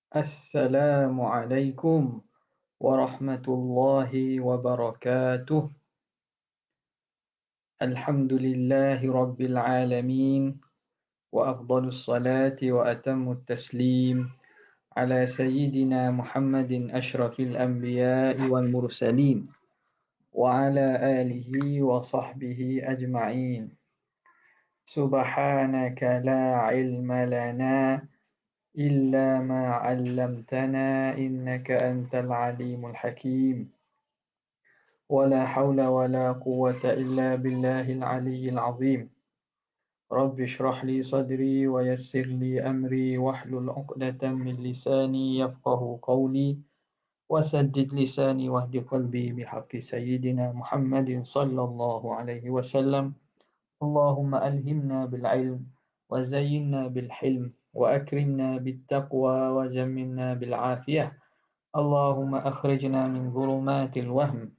Assalamualaikum warahmatullahi wabarakatuh. Alhamdulillahi rabbil alamin wa afdalus salati wa atammut taslim ala sayyidina Muhammadin asyrafil anbiya'i wal mursalin wa ala alihi wa sahbihi ajma'in. Subhanaka la ilma lana إلا ما علمتنا إنك أنت العليم الحكيم ولا حول ولا قوة إلا بالله العلي العظيم رب اشرح لي صدري ويسر لي أمري واحلل عقدة من لساني يفقه قولي وسدد لساني واهد قلبي بحق سيدنا محمد صلى الله عليه وسلم اللهم ألهمنا بالعلم وزينا بالحلم وأكرمنا بالتقوى وجملنا بالعافية اللهم أخرجنا من ظلمات الوهم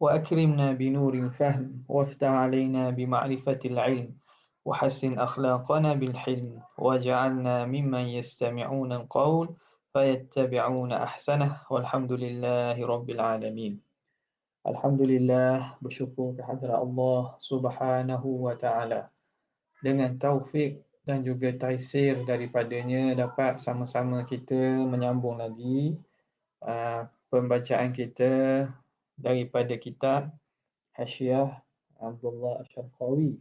وأكرمنا بنور الفهم وافتح علينا بمعرفة العلم وحسن أخلاقنا بالحلم واجعلنا ممن يستمعون القول فيتبعون أحسنه والحمد لله رب العالمين. Alhamdulillah, bersyukur kehadrat Allah Subhanahu wa taala. Dengan taufik dan juga taisir daripadanya dapat sama-sama kita menyambung lagi pembacaan kita daripada kitab Hasyiah Abdullah Asy-Syarqawi.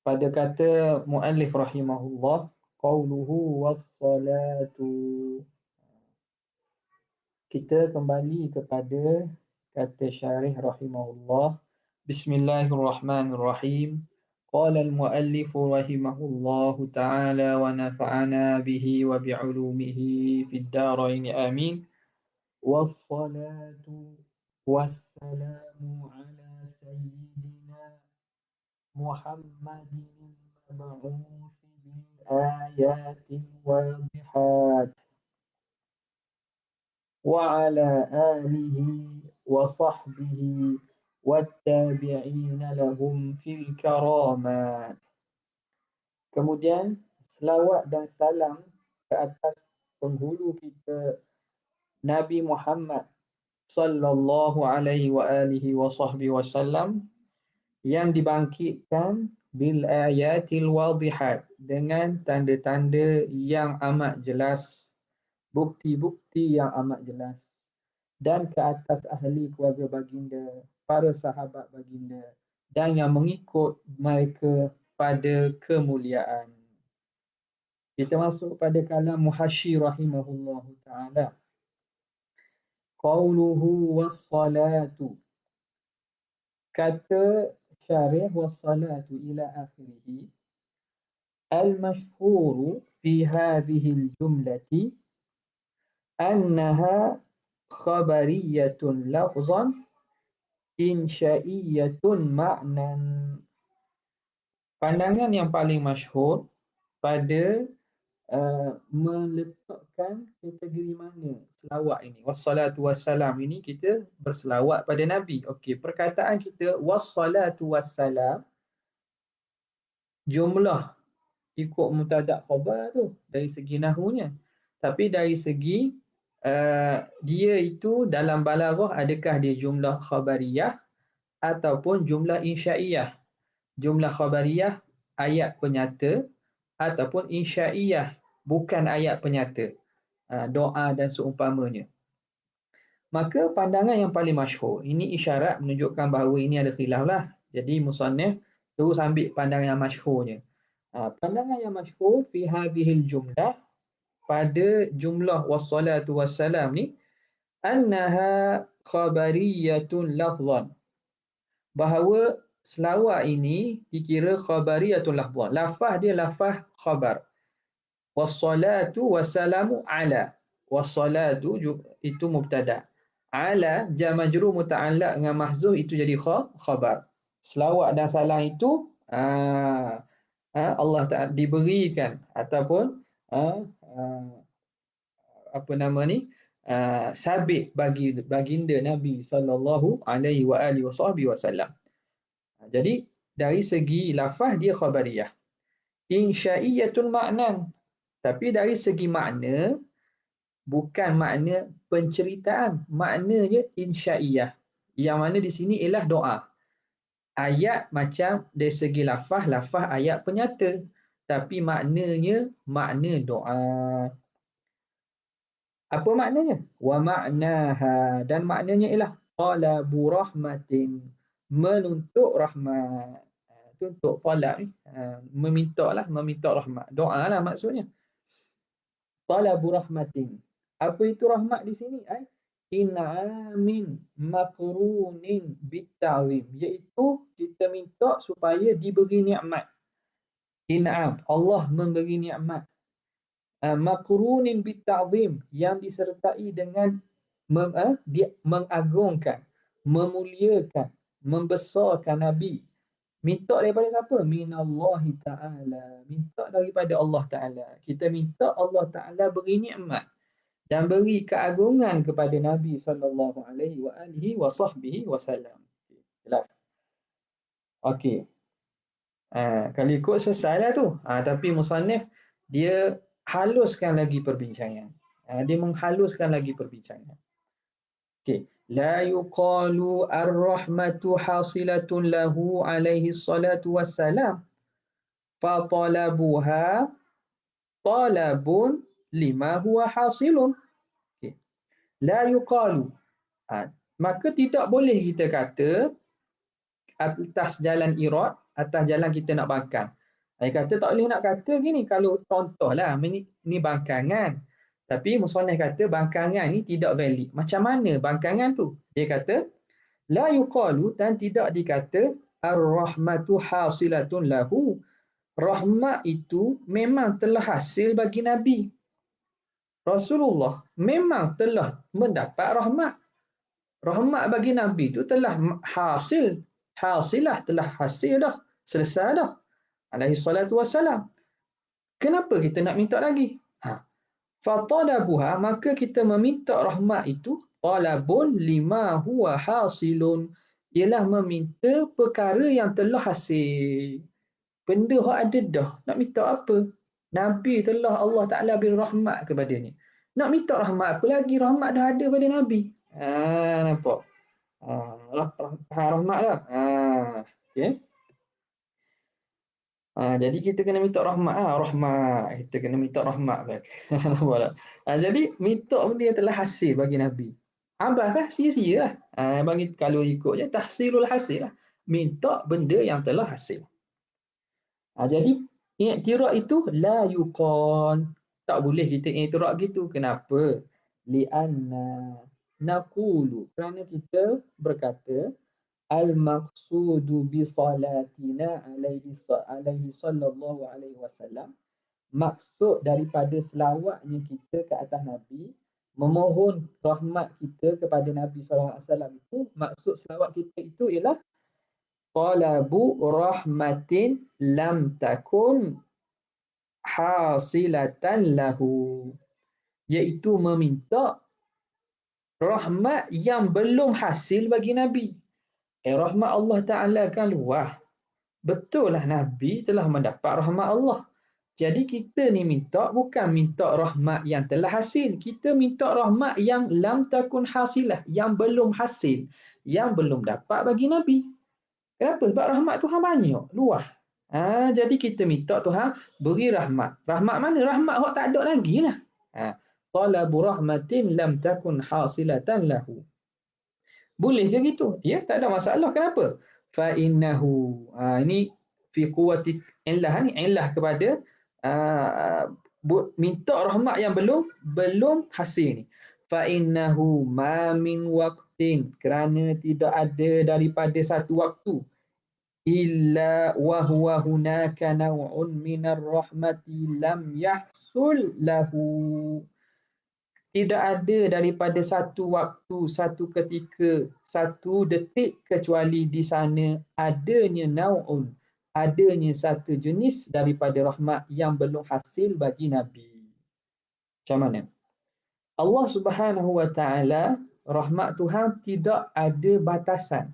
Pada kata muallif rahimahullah, qauluhu was-salatu. Kita kembali kepada kata syarih rahimahullah. Bismillahirrahmanirrahim. Qala al-muallif rahimahullahu ta'ala wa nafa'ana bihi wa bi'ulumihi fid darain amin. Was-salatu was-salamu ala sayyidina Muhammadin al-mab'uth bil ayatin wadihat wa ala alihi wa sahbihi wattabi'in lahum fil karamat. Kemudian selawat dan salam ke atas penghulu kita Nabi Muhammad sallallahu alaihi wa alihi wa sahbihi wasallam yang dibangkitkan bil ayatil wadihat dengan tanda-tanda yang amat jelas, bukti-bukti yang amat jelas, dan ke atas ahli keluarga baginda, para sahabat baginda dan yang mengikut mereka pada kemuliaan. Kita masuk pada kalam Muhasyi rahimahullahu ta'ala. Qauluhu was-salatu. Kata syarih was-salatu ila akhirih. Al-mashhuru fi hadhihi al-jumlati annaha khabariyatun lafzan insya'iyatun ma'nan. Pandangan yang paling masyhur pada meletakkan kategori mana selawat ini. Wassalatu wassalam ini kita berselawat pada Nabi. Okey, perkataan kita wassalatu wassalam, jumlah ikut mubtada' khabar tu dari segi nahwunya. Tapi dari segi dia itu dalam balaghah, adakah dia jumlah khabariyah ataupun jumlah insya'iyah. Jumlah khabariyah ayat penyata ataupun insya'iyah bukan ayat penyata, doa dan seumpamanya. Maka pandangan yang paling masyhur, ini isyarat menunjukkan bahawa ini ada khilaf lah. Jadi musannif terus ambil pandangan yang masyhurnya. Pandangan yang masyhur fi hadhil jumlah, pada jumlah wassalatu wassalam ni, annaha khabariyatun lafzan, bahawa selawat ini dikira khabariyatun lafzan. Lafaz dia lafaz khabar. Wassalatu wassalamu ala. Wassalatu itu mubtada'. Ala jar majrur muta'allaq dengan mahzuf, itu jadi khabar. Selawat dan salam itu Allah Ta'ala diberikan ataupun apa nama ni, sabit bagi baginda Nabi sallallahu alaihi wa alihi wasallam. Jadi dari segi lafaz dia khabariyah. Insya'iyatun ma'nan, Tapi dari segi makna, bukan makna penceritaan, maknanya insyaiyah. Yang mana di sini ialah doa. Ayat macam dari segi lafaz ayat penyata. Tapi maknanya makna doa. Apa maknanya? Wa ma'naha, dan maknanya ialah talabu rahmatin, menuntut rahmat. Itu untuk talab ni. Meminta rahmat. Doa lah maksudnya. Talabu rahmatin. Apa itu rahmat di sini? In'amin makrunin bitta'zim. Iaitu kita minta supaya diberi nikmat. In'am. Allah memberi nikmat. Makrunin bitta'zim, yang disertai dengan mengagungkan, memuliakan, membesarkan Nabi. Minta daripada siapa? Minallahi ta'ala. Minta daripada Allah Ta'ala. Kita minta Allah Ta'ala beri nikmat dan beri keagungan kepada Nabi sallallahu alaihi wa alihi wa sahbihi wasallam. Jelas? Okey. Kalau ikut selesai lah tu. Tapi musannif dia haluskan lagi perbincangan. Dia menghaluskan lagi perbincangan. Okay. La yuqalu ar-rahmatu hasilatun lahu alaihi salatu wassalam. Fatalabuha talabun lima huwa hasilun. Okay. La yuqalu. Maka tidak boleh kita kata atas jalan irad, atas jalan kita nak bangkang. Dia kata tak boleh nak kata gini, kalau contohlah ni bangkangan. Tapi musannif kata bangkangan ni tidak valid. Macam mana bangkangan tu? Dia kata la yuqalu, dan tidak dikata ar-rahmatu hasilatun lahu. Rahmat itu memang telah hasil bagi Nabi. Rasulullah memang telah mendapat rahmat. Rahmat bagi Nabi itu telah hasilah, telah hasil dah, selesai dah. Alaihi salatu wassalam. Kenapa kita nak minta lagi? Fatalabuha, maka kita meminta rahmat itu talabun lima huwa hasilun, ialah meminta perkara yang telah hasil. Benda yang ada dah, nak minta apa? Nabi telah Allah Ta'ala beri rahmat kepadanya. Nak minta rahmat apa lagi? Rahmat dah ada pada Nabi. Nampak? Rahmat lah. Okay. Jadi kita kena minta rahmat. Rahmat. Kita kena minta rahmat. Jadi minta benda yang telah hasil bagi Nabi. Abah kah? Sia-sia lah. Bagi kalau ikutnya tahsilul hasil lah. Minta benda yang telah hasil. Jadi i'tirad itu la yuqal. Tak boleh kita i'tirad gitu. Kenapa? Li'anna naqulu. Kerana kita berkata al-maqsudu bi salatina alaihi sallallahu alaihi wasallam, maksud daripada selawatnya kita ke atas Nabi, memohon rahmat kita kepada Nabi sallallahu alaihi wasallam itu, maksud selawat kita itu ialah talabu rahmatin lam takun hasilatan lahu, iaitu meminta rahmat yang belum hasil bagi Nabi. Rahmat Allah Ta'ala kan luah. Betul lah Nabi telah mendapat rahmat Allah. Jadi kita ni minta bukan minta rahmat yang telah hasil. Kita minta rahmat yang lam takun hasilah, yang belum hasil, yang belum dapat bagi Nabi. Kenapa? Sebab rahmat Tuhan banyak, luah. Jadi kita minta Tuhan beri rahmat. Rahmat mana? Rahmat yang tak ada lagi lah. Talabu rahmatin lam takun hasilatan lahu. Boleh je gitu. Ya, tak ada masalah. Kenapa? Fa innahu. Ini fi quwwati illah ni, illah kepada minta rahmat yang belum hasil ni. Fa innahu ma min waqtin, kerana tidak ada daripada satu waktu, illa wa huwa hunaka naw'un minar rahmati lam yahsul lahu. Tidak ada daripada satu waktu, satu ketika, satu detik kecuali di sana adanya nau'un, adanya satu jenis daripada rahmat yang belum hasil bagi Nabi. Macam mana? Allah Subhanahu wa Ta'ala, rahmat Tuhan tidak ada batasan,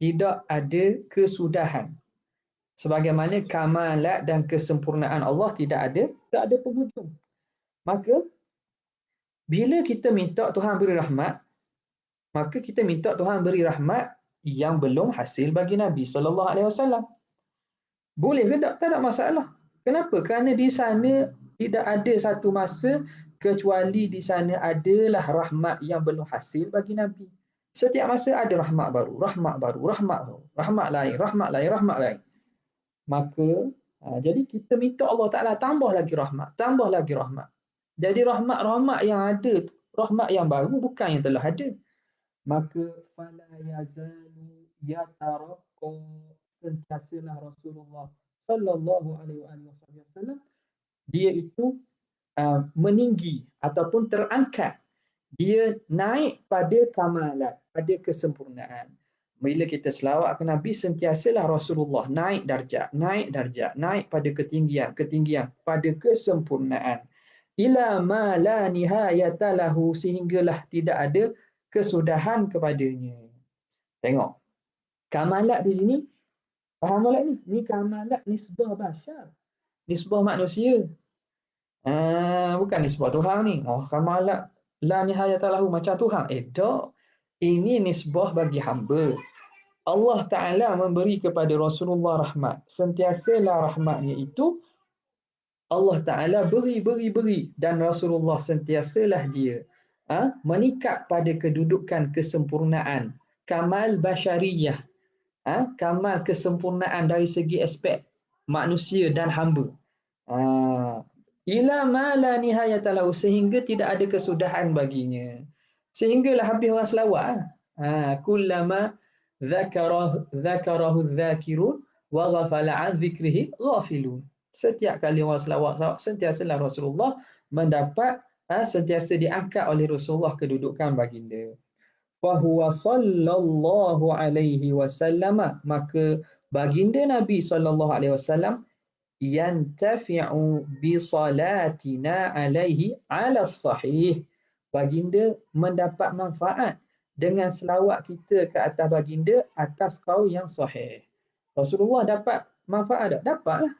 tidak ada kesudahan. Sebagaimana kamalat dan kesempurnaan Allah tak ada penghujung. Maka bila kita minta Tuhan beri rahmat, maka kita minta Tuhan beri rahmat yang belum hasil bagi Nabi sallallahu alaihi wasallam. Boleh ke tak? Tak ada masalah. Kenapa? Kerana di sana tidak ada satu masa kecuali di sana adalah rahmat yang belum hasil bagi Nabi. Setiap masa ada rahmat baru, rahmat baru, rahmat baru, rahmat lain, rahmat lain, rahmat lain. Maka jadi kita minta Allah Ta'ala tambah lagi rahmat, tambah lagi rahmat. Jadi rahmat-rahmat yang ada, rahmat yang baru bukan yang telah ada. Maka fala yazalu yataraqqa, sentiasalah Rasulullah sallallahu alaihi wasallam dia itu meninggi ataupun terangkat, dia naik pada kamalat, pada kesempurnaan. Bila kita selawat ke Nabi, sentiasalah Rasulullah naik darjat, naik darjat, naik pada ketinggian, ketinggian, pada kesempurnaan. Ila ma la nihayata lahu, sehinggalah tidak ada kesudahan kepadanya. Tengok. Kamalat di sini, faham kamalat ni? Ni kamalat nisbah bashar. Nisbah manusia. Bukan nisbah Tuhan ni. Oh, kamalat la nihayata lahu macam Tuhan. Tak. Ini nisbah bagi hamba. Allah Ta'ala memberi kepada Rasulullah rahmat. Sentiasalah rahmatnya itu Allah Ta'ala beri. Dan Rasulullah sentiasalah dia meningkat pada kedudukan kesempurnaan. Kamal basyariyah. Kamal kesempurnaan dari segi aspek manusia dan hamba. Ila ma la nihayata lahu, sehingga tidak ada kesudahan baginya. Sehinggalah habis orang selawat. Kullama dzakarahu dzakirun wa ghafala an dzikrihi ghafilun. Setiap kali orang selawat sentiasalah Rasulullah mendapat sentiasa diangkat oleh Rasulullah kedudukan baginda. Wa huwa sallallahu alaihi wasallam, maka baginda Nabi sallallahu alaihi wasallam yantafi'u bi salatina alaihi ala sahih. Baginda mendapat manfaat dengan selawat kita ke atas baginda atas kaul yang sahih. Rasulullah dapat manfaat tak? Dapatlah.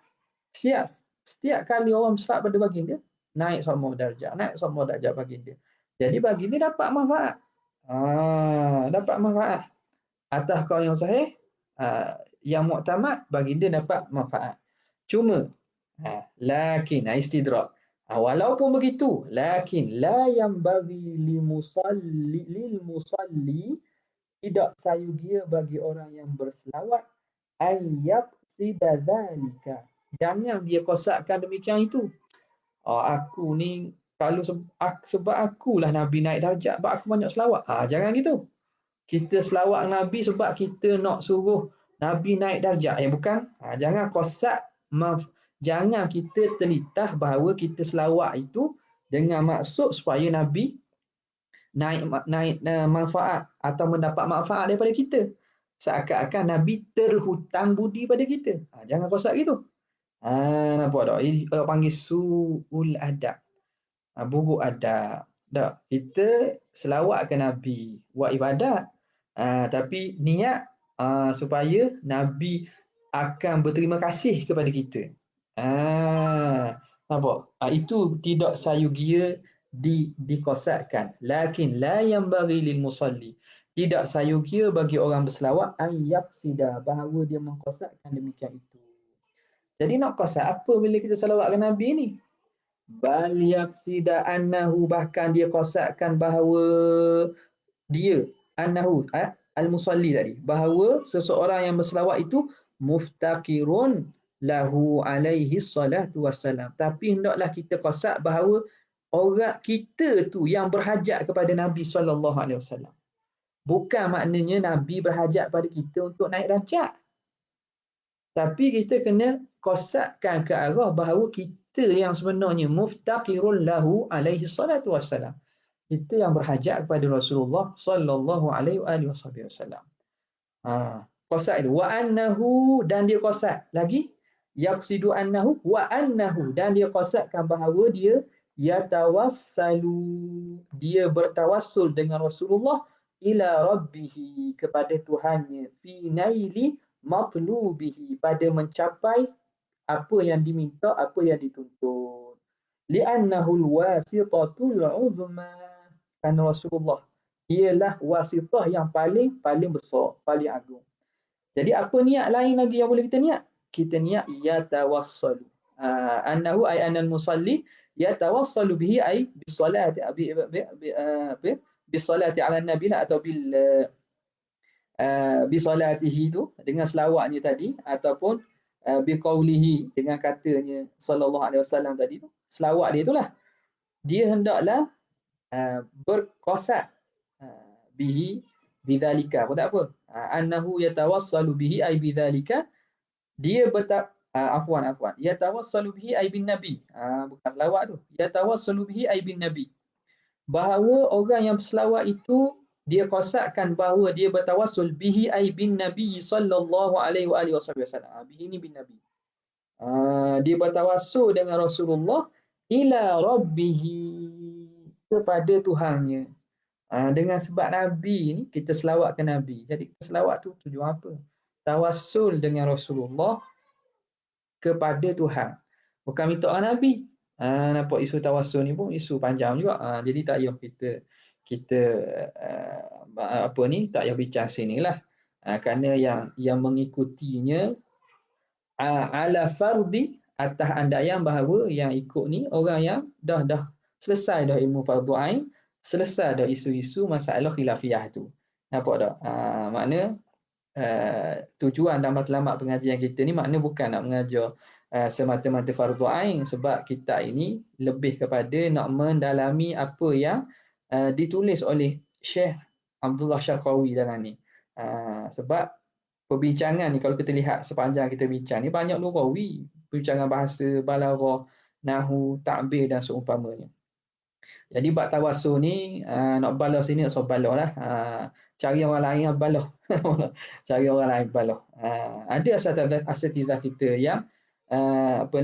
Setiap kali orang selawat pada baginda, naik sama darjat baginda. Jadi baginda dapat manfaat. Dapat manfaat. Atas kaul yang sahih, yang muktamad, baginda dapat manfaat. Cuma lakin istidrak. Walaupun begitu, lakin la yanbaghi lil musalli, tidak sayugia bagi orang yang berselawat ayat sidadzalika. Jangan dia kosakkan demikian itu. Aku ni kalau sebab akulah Nabi naik darjat, sebab aku banyak selawat. Jangan gitu. Kita selawat Nabi sebab kita nak suruh Nabi naik darjat. Bukan. Jangan kosak. Jangan kita telitah bahawa kita selawat itu dengan maksud supaya Nabi naik manfaat atau mendapat manfaat daripada kita. Seakan-akan Nabi terhutang budi pada kita. Jangan kosak gitu. Nampak tak? Ini panggil su'ul adab. Buruk adab. Tak. Kita selawat ke Nabi buat ibadat. Tapi niat supaya Nabi akan berterima kasih kepada kita. Nampak? Itu tidak sayugia dikosakkan. Lakin la yanbaghi lil musalli. Tidak sayugia bagi orang berselawat ayyaqsida, bahawa dia mengkosakkan demikian itu. Jadi nak kosak apa bila kita selawat ke Nabi ni? Bal yaqsida annahu, bahkan dia kosakkan bahawa dia annahu al-musalli tadi, bahawa seseorang yang berselawat itu muftaqirun lahu alaihi salatu wassalam. Tapi hendaklah kita kosak bahawa orang kita tu yang berhajat kepada Nabi sallallahu alaihi wasallam. Bukan maknanya Nabi berhajat pada kita untuk naik darjat. Tapi kita kena kosakkan ke arah bahawa kita yang sebenarnya muftaqirun lahu alaihi salatu wassalam. Kita yang berhajat kepada Rasulullah sallallahu alaihi wasallam. Kosak itu wa annahu, dan dia kosak lagi yaqsidu annahu wa annahu, dan dia kosakkan bahawa dia yatawassalu, dia bertawassul dengan Rasulullah ila rabbih, kepada Tuhannya, fi naili matlubihi, pada mencapai apa yang diminta, apa yang dituntut. Li'annahu al-wasitatul uzma. Karena Rasulullah ialah wasitah yang paling besar, paling agung. Jadi apa niat lain lagi yang boleh kita niat? Kita niat yatawassalu. Annahu ay anal musalli yatawassalu bihi ay bisalati bisalati ala nabi atau bisalatihi tu dengan selawatnya tadi, ataupun biqaulihi dengan katanya sallallahu alaihi wasallam tadi tu. Selawat dia itulah. Dia hendaklah berqasad bihi bidzalika. Apa tak apa? Annahu yatawassalu bihi ay bidzalika, dia afwan yatawassalu bihi ay bin nabi, bukan selawat tu, yatawassalu bihi ay bin nabi, bahawa orang yang berselawat itu dia qasadkan bahawa dia bertawassul bihi ay bin nabi sallallahu alaihi wasallam. Bihi ni bin nabi, dia bertawassul dengan Rasulullah ila rabbihi, kepada Tuhannya. Dengan sebab Nabi ni kita selawat ke Nabi. Jadi kita selawat tu tujuan apa? Tawassul dengan Rasulullah kepada Tuhan. Bukan minta orang Nabi. Nampak isu tawassul ni pun isu panjang juga. Jadi tak payah kita tak payah bincang sinilah. Kerana yang mengikutinya ala fardi, atas andaian bahawa yang ikut ni orang yang dah selesai dah ilmu fardu ain, selesai dah isu-isu masalah khilafiyah tu. Nampak tak? Makna tujuan dan matlamat pengajian kita ni makna bukan nak mengajar semata-mata fardu ain, sebab kita ini lebih kepada nak mendalami apa yang ditulis oleh Syekh Abdullah Syarqawi dalam ni. Sebab perbincangan ni kalau kita lihat sepanjang kita bincang ni banyak lughawi, perbincangan bahasa, balaghah, nahwu, ta'bir dan seumpamanya. Jadi bab tawassul ni nak balas sini nak balas lah. Cari orang lain yang balas. Cari orang lain balas. Ada asatidzah kita yang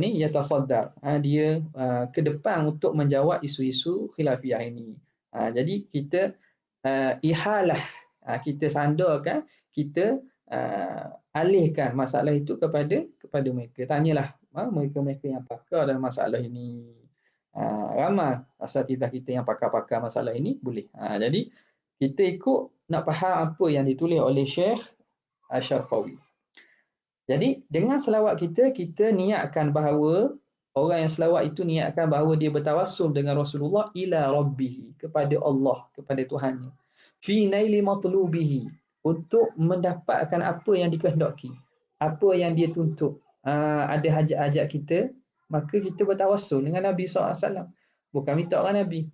yatasaddar. Dia ke depan untuk menjawab isu-isu khilafiyah ini. Jadi kita ihalah, kita sandarkan, kita alihkan masalah itu kepada mereka. Tanyalah mereka-mereka yang pakar dalam masalah ini. Ramai asatidzah kita yang pakar-pakar masalah ini, boleh. Jadi kita ikut nak faham apa yang ditulis oleh Syekh Asy-Syarqawi. Jadi dengan selawat kita niatkan bahawa orang yang selawat itu niatkan bahawa dia bertawassul dengan Rasulullah ila rabbih, kepada Allah, kepada Tuhannya. Fi naili matlubihi, untuk mendapatkan apa yang dikehendaki, apa yang dia tuntut. Ada hajat-hajat kita, maka kita bertawassul dengan Nabi SAW. Bukan minta orang Nabi.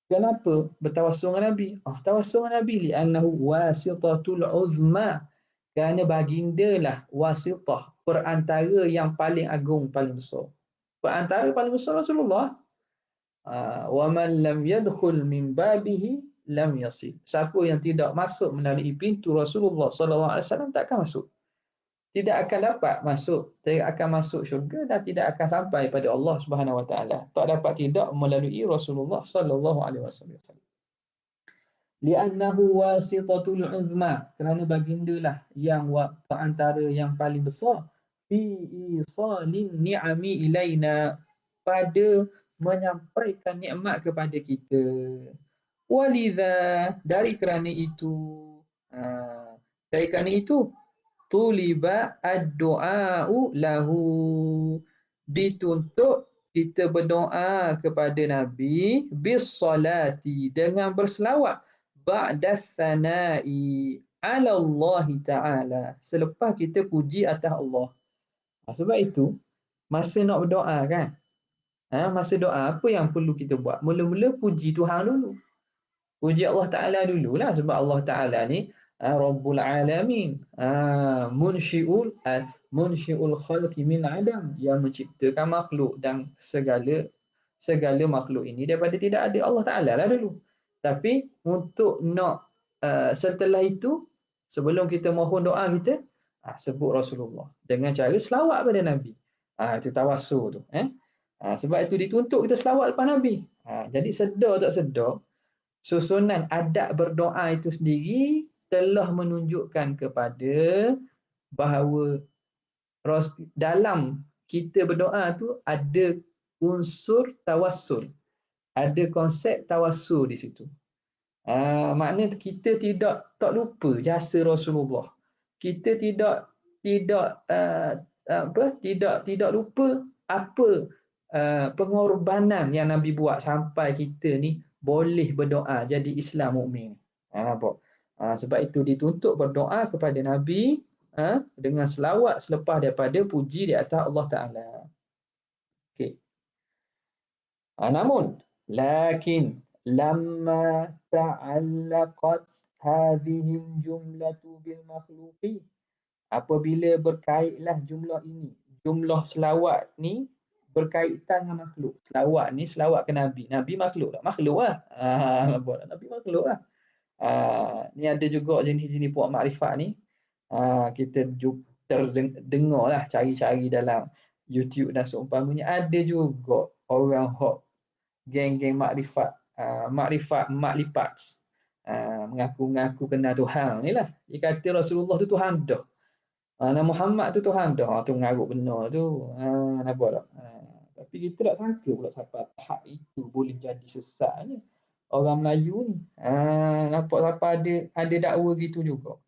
Kenapa bertawassul dengan Nabi? Tawassul dengan Nabi li'annahu wasitatul uzma, kerana baginda lah wasitah, perantara yang paling agung, paling besar. Perantara paling besar Rasulullah. Wa man lam yadkhul min babihi lam yasil. Siapa yang tidak masuk melalui pintu Rasulullah SAW takkan masuk. Tidak akan dapat masuk, tidak akan masuk syurga dan tidak akan sampai pada Allah Subhanahu Wa Taala. Tak dapat tidak melalui Rasulullah sallallahu alaihi wasallam. Li'annahu wasitatul uzma, kerana bagindalah yang perantara yang paling besar fi isalin ni'ami ilaina, pada menyampaikan nikmat kepada kita. Walidha, dari kerana itu tuliba ad-du'a'u lahu, dituntut kita berdoa kepada Nabi bis salati, dengan berselawat, ba'da thana'i ala Allah Ta'ala, selepas kita puji atas Allah. Sebab itu masa nak berdoa kan, masa doa apa yang perlu kita buat? Mula-mula puji Tuhan dulu. Puji Allah Ta'ala dululah, sebab Allah Ta'ala ni Rabbul Alamin, Munsyi'ul khalqi min adam, yang menciptakan makhluk dan segala makhluk ini daripada tidak ada. Allah Ta'ala lah dulu. Tapi untuk nak setelah itu, sebelum kita mohon doa kita, sebut Rasulullah dengan cara selawat pada Nabi. Itu tawassul tu. Sebab itu dituntut kita selawat lepas Nabi. Jadi sedar tak sedar, susunan adab berdoa itu sendiri telah menunjukkan kepada bahawa dalam kita berdoa tu ada unsur tawassul, ada konsep tawassul di situ. Maknanya kita tidak tak lupa jasa Rasulullah. Kita tidak lupa apa pengorbanan yang Nabi buat sampai kita ni boleh berdoa jadi Islam mukmin. Nampak? Sebab itu dituntut berdoa kepada Nabi dengan selawat selepas daripada puji di atas Allah Taala. Okey. Namun lakin lamma ta'allaqat hadhihi jumlatu bil makhluqi, apabila berkaitlah jumlah ini, jumlah selawat ni berkaitan dengan makhluk. Selawat ni selawat ke Nabi. Nabi makhluk tak? Makhluk lah. Nabi makhluk lah. Ni ada juga jenis-jenis puak makrifat ni. Kita terdengar lah, cari-cari dalam YouTube dan seumpamanya. Ada juga orang hok geng-geng makrifat, makrifat maklipat, mengaku-ngaku kenal Tuhan ni lah. Dia kata Rasulullah tu Tuhan dah. Nabi Muhammad tu Tuhan dah. Tu mengarut benar tu. Nampak tak? Tapi kita tak sangka pula sampai tahap itu boleh jadi sesatnya orang Melayu ni. Nampak sampai ada dakwa gitu juga.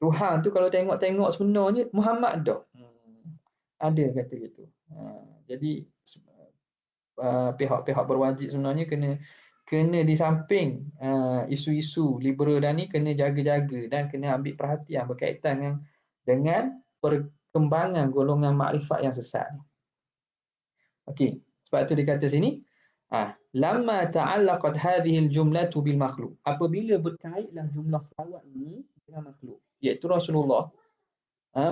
Tuhan tu kalau tengok-tengok sebenarnya Muhammad dah. Ada kata gitu. Jadi pihak-pihak berwajib sebenarnya kena di samping isu-isu liberal dan ni kena jaga-jaga dan kena ambil perhatian berkaitan dengan perkembangan golongan makrifat yang sesat. Okey, sebab tu dikata sini lamma ta'allaqat hadhihi al-jumlatu bil makhluq, apabila berkaitlah jumlah selawat ini dengan makhluk, iaitu Rasulullah,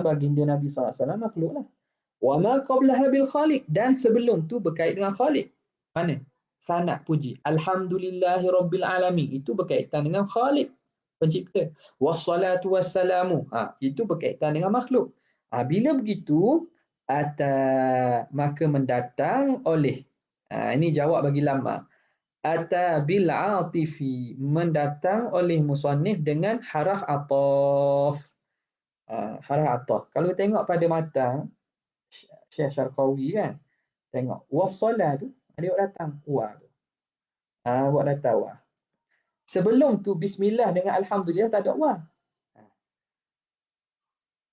baginda Nabi SAW makhluklah. Wa ma qablaha bil khaliq, dan sebelum tu berkait dengan khaliq. Mana? Sanad puji. Alhamdulillahi rabbil alamin, itu berkaitan dengan khaliq, pencipta. Wassalatu wassalamu, itu berkaitan dengan makhluk. Bila begitu, maka mendatang oleh, ini jawab bagi lama. Ata bil atifi, mendatang oleh musannif dengan haraf ataf. Haraf ataf. Kalau tengok pada matan Syekh Syarqawi kan, tengok wassalah tu ada buat datang wa tu. Buat datang wa. Sebelum tu bismillah dengan alhamdulillah tak ada wa.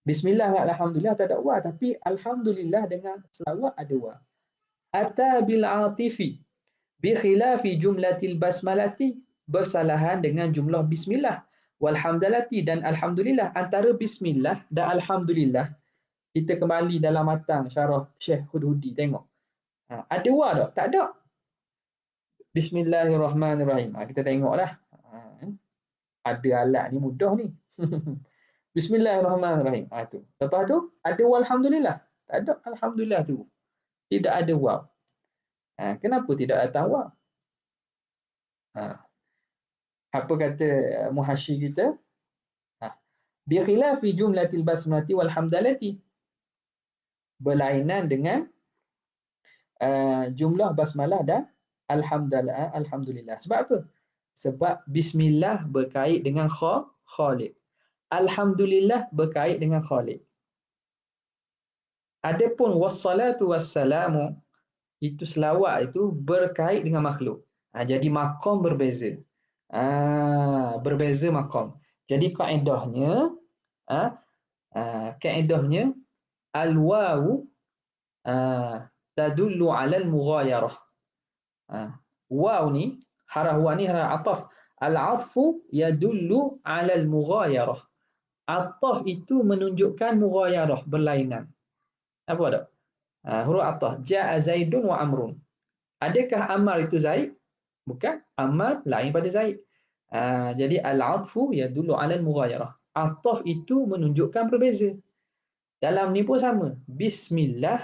Bismillah dengan alhamdulillah tak ada wa, tapi alhamdulillah dengan selawat ada wa. Ata bil atifi bi khilafi jumlatil basmalati, bersalahan dengan jumlah bismillah, walhamdalati dan alhamdulillah. Antara bismillah dan alhamdulillah, kita kembali dalam matan syarah Syekh Hudhudi tengok. Ada wa tak? Tak ada. Bismillahirrahmanirrahim. Kita tengoklah. Ada alat ni mudah ni. Bismillahirrahmanirrahim. Tu. Lepas tu ada walhamdulillah. Tak ada alhamdulillah tu. Tidak ada waw. Kenapa tidak datang waw? Apa kata muhasyi kita? Bi khilafi jumlatil basmati walhamdalati, berlainan dengan jumlah basmalah dan alhamdulillah. Sebab apa? Sebab bismillah berkait dengan khaliq. Alhamdulillah berkait dengan khaliq. Adapun wassalatu wassalamu, itu selawat itu berkait dengan makhluk. Jadi maqam berbeza. Berbeza maqam. Jadi kaedahnya al-wawu tadullu 'ala al-mughayarah. Waw ni, haraf waw ni haraf ataf. Al-'atfu yadullu 'ala al-mughayarah. Ataf itu menunjukkan mughayarah, berlainan. Apa tak? Huruf ataf. Ja'a Zaidun wa Amrun. Adakah Ammar itu Zaid? Bukan. Ammar lain pada Zaid. Jadi al-'atfu yadullu 'ala al-mughayarah. Ataf itu menunjukkan berbeza. Dalam ni pun sama. Bismillah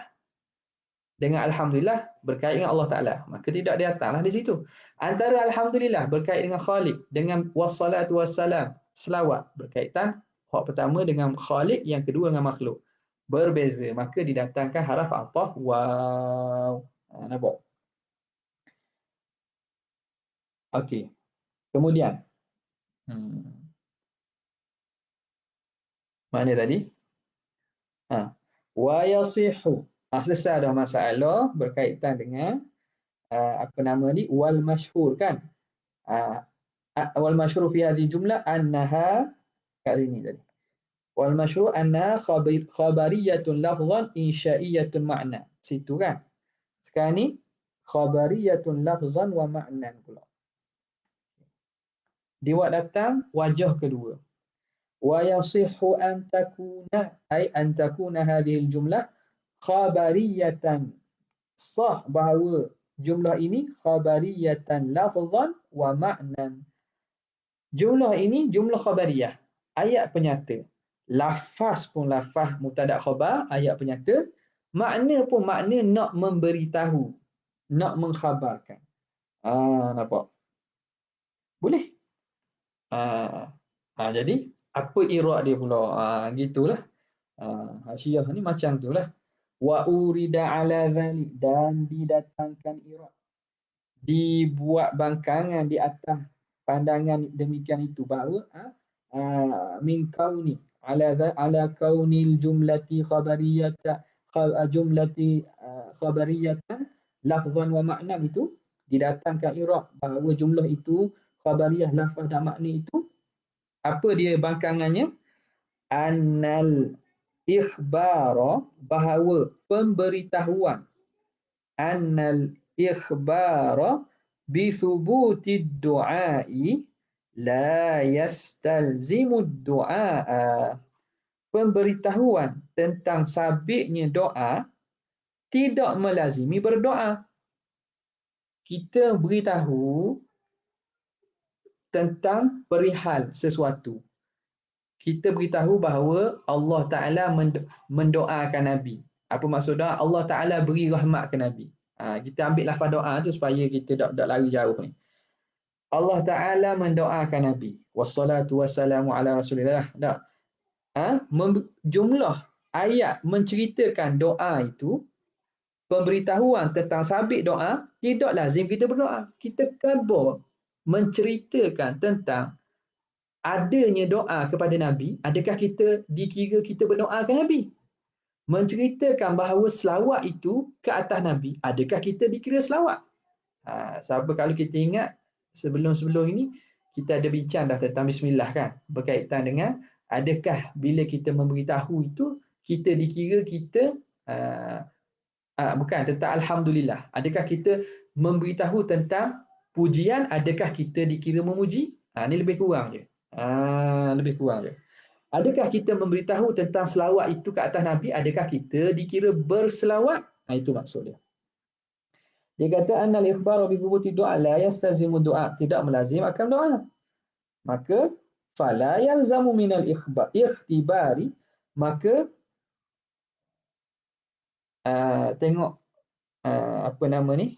dengan alhamdulillah berkait dengan Allah Ta'ala. Maka tidak datanglah di situ. Antara alhamdulillah berkait dengan Khaliq, dengan wassalatu wassalam, selawat, berkaitan hak pertama dengan Khaliq, yang kedua dengan makhluk. Berbeza. Maka didatangkan haraf ataf waw. Nampak? Okey. Kemudian. Mana tadi? Ha. Wa yasihu. Selesai dah masalah berkaitan dengan apa nama ni, wal masyhur kan. Ah, wal masyhur fi hadhihi jumlah annaha, kat sini tadi. Wal masyhur annaha khabariyatun lafzan insya'iyatun ma'na. Situ kan. Sekarang ni khabariyatun lafzan wa ma'nan pula. Diwak datang wajah kedua. Wa yasihhu an takuna ay an takuna hadhihi jumlah khabariyatan. Sah bahawa jumlah ini khabariyatan lafzan wa ma'nan. Jumlah ini jumlah khabariyah, ayat penyata. Lafaz pun lafaz mubtada khabar, ayat penyata. Makna pun makna nak memberitahu, nak mengkhabarkan. Nampak? Boleh? Jadi apa i'rab dia pula? Gitulah. Hasyiah ni macam itulah. Wa urida ala dhalik, dan didatangkan i'rab, dibuat bangkangan di atas pandangan demikian itu, bahawa min kauni ala kaunil jumlati khabariyatan, jumlati khabariyatan lafzan wa ma'nan, itu didatangkan i'rab bahawa jumlah itu khabariyah, lafaz dan makna itu. Apa dia bangkangannya? Annal ikhbara, bahawa pemberitahuan, annal ikhbara bi thubutid du'ai la yastalzimu du'a. Pemberitahuan tentang sabitnya doa tidak melazimi berdoa. Kita beritahu tentang perihal sesuatu. Kita beritahu bahawa Allah Ta'ala mendoakan Nabi. Apa maksud doa? Allah Ta'ala beri rahmat ke Nabi. Kita ambil lafaz doa tu supaya kita tak lari jauh ni. Allah Ta'ala mendoakan Nabi. Wassalatu wassalamu ala Rasulillah. Jumlah ayat menceritakan doa itu, pemberitahuan tentang sabit doa, tidak lazim kita berdoa. Kita khabar menceritakan tentang adanya doa kepada Nabi, adakah kita dikira kita berdoa ke Nabi? Menceritakan bahawa selawat itu ke atas Nabi, adakah kita dikira selawat? Sebab kalau kita ingat sebelum-sebelum ini kita ada bincang dah tentang bismillah kan, berkaitan dengan adakah bila kita memberitahu itu kita dikira kita bukan tentang alhamdulillah, adakah kita memberitahu tentang pujian, adakah kita dikira memuji? Ini lebih kurang je. Lebih kurang je. Adakah kita memberitahu tentang selawat itu ke atas Nabi, adakah kita dikira berselawat? Itu maksud dia. Dia kata annal ikhbaru bi thubuti du'a la yastazimu du'a, tidak melazim akan doa. Maka fala yalzamu minal ikhtibari, maka tengok apa nama ni,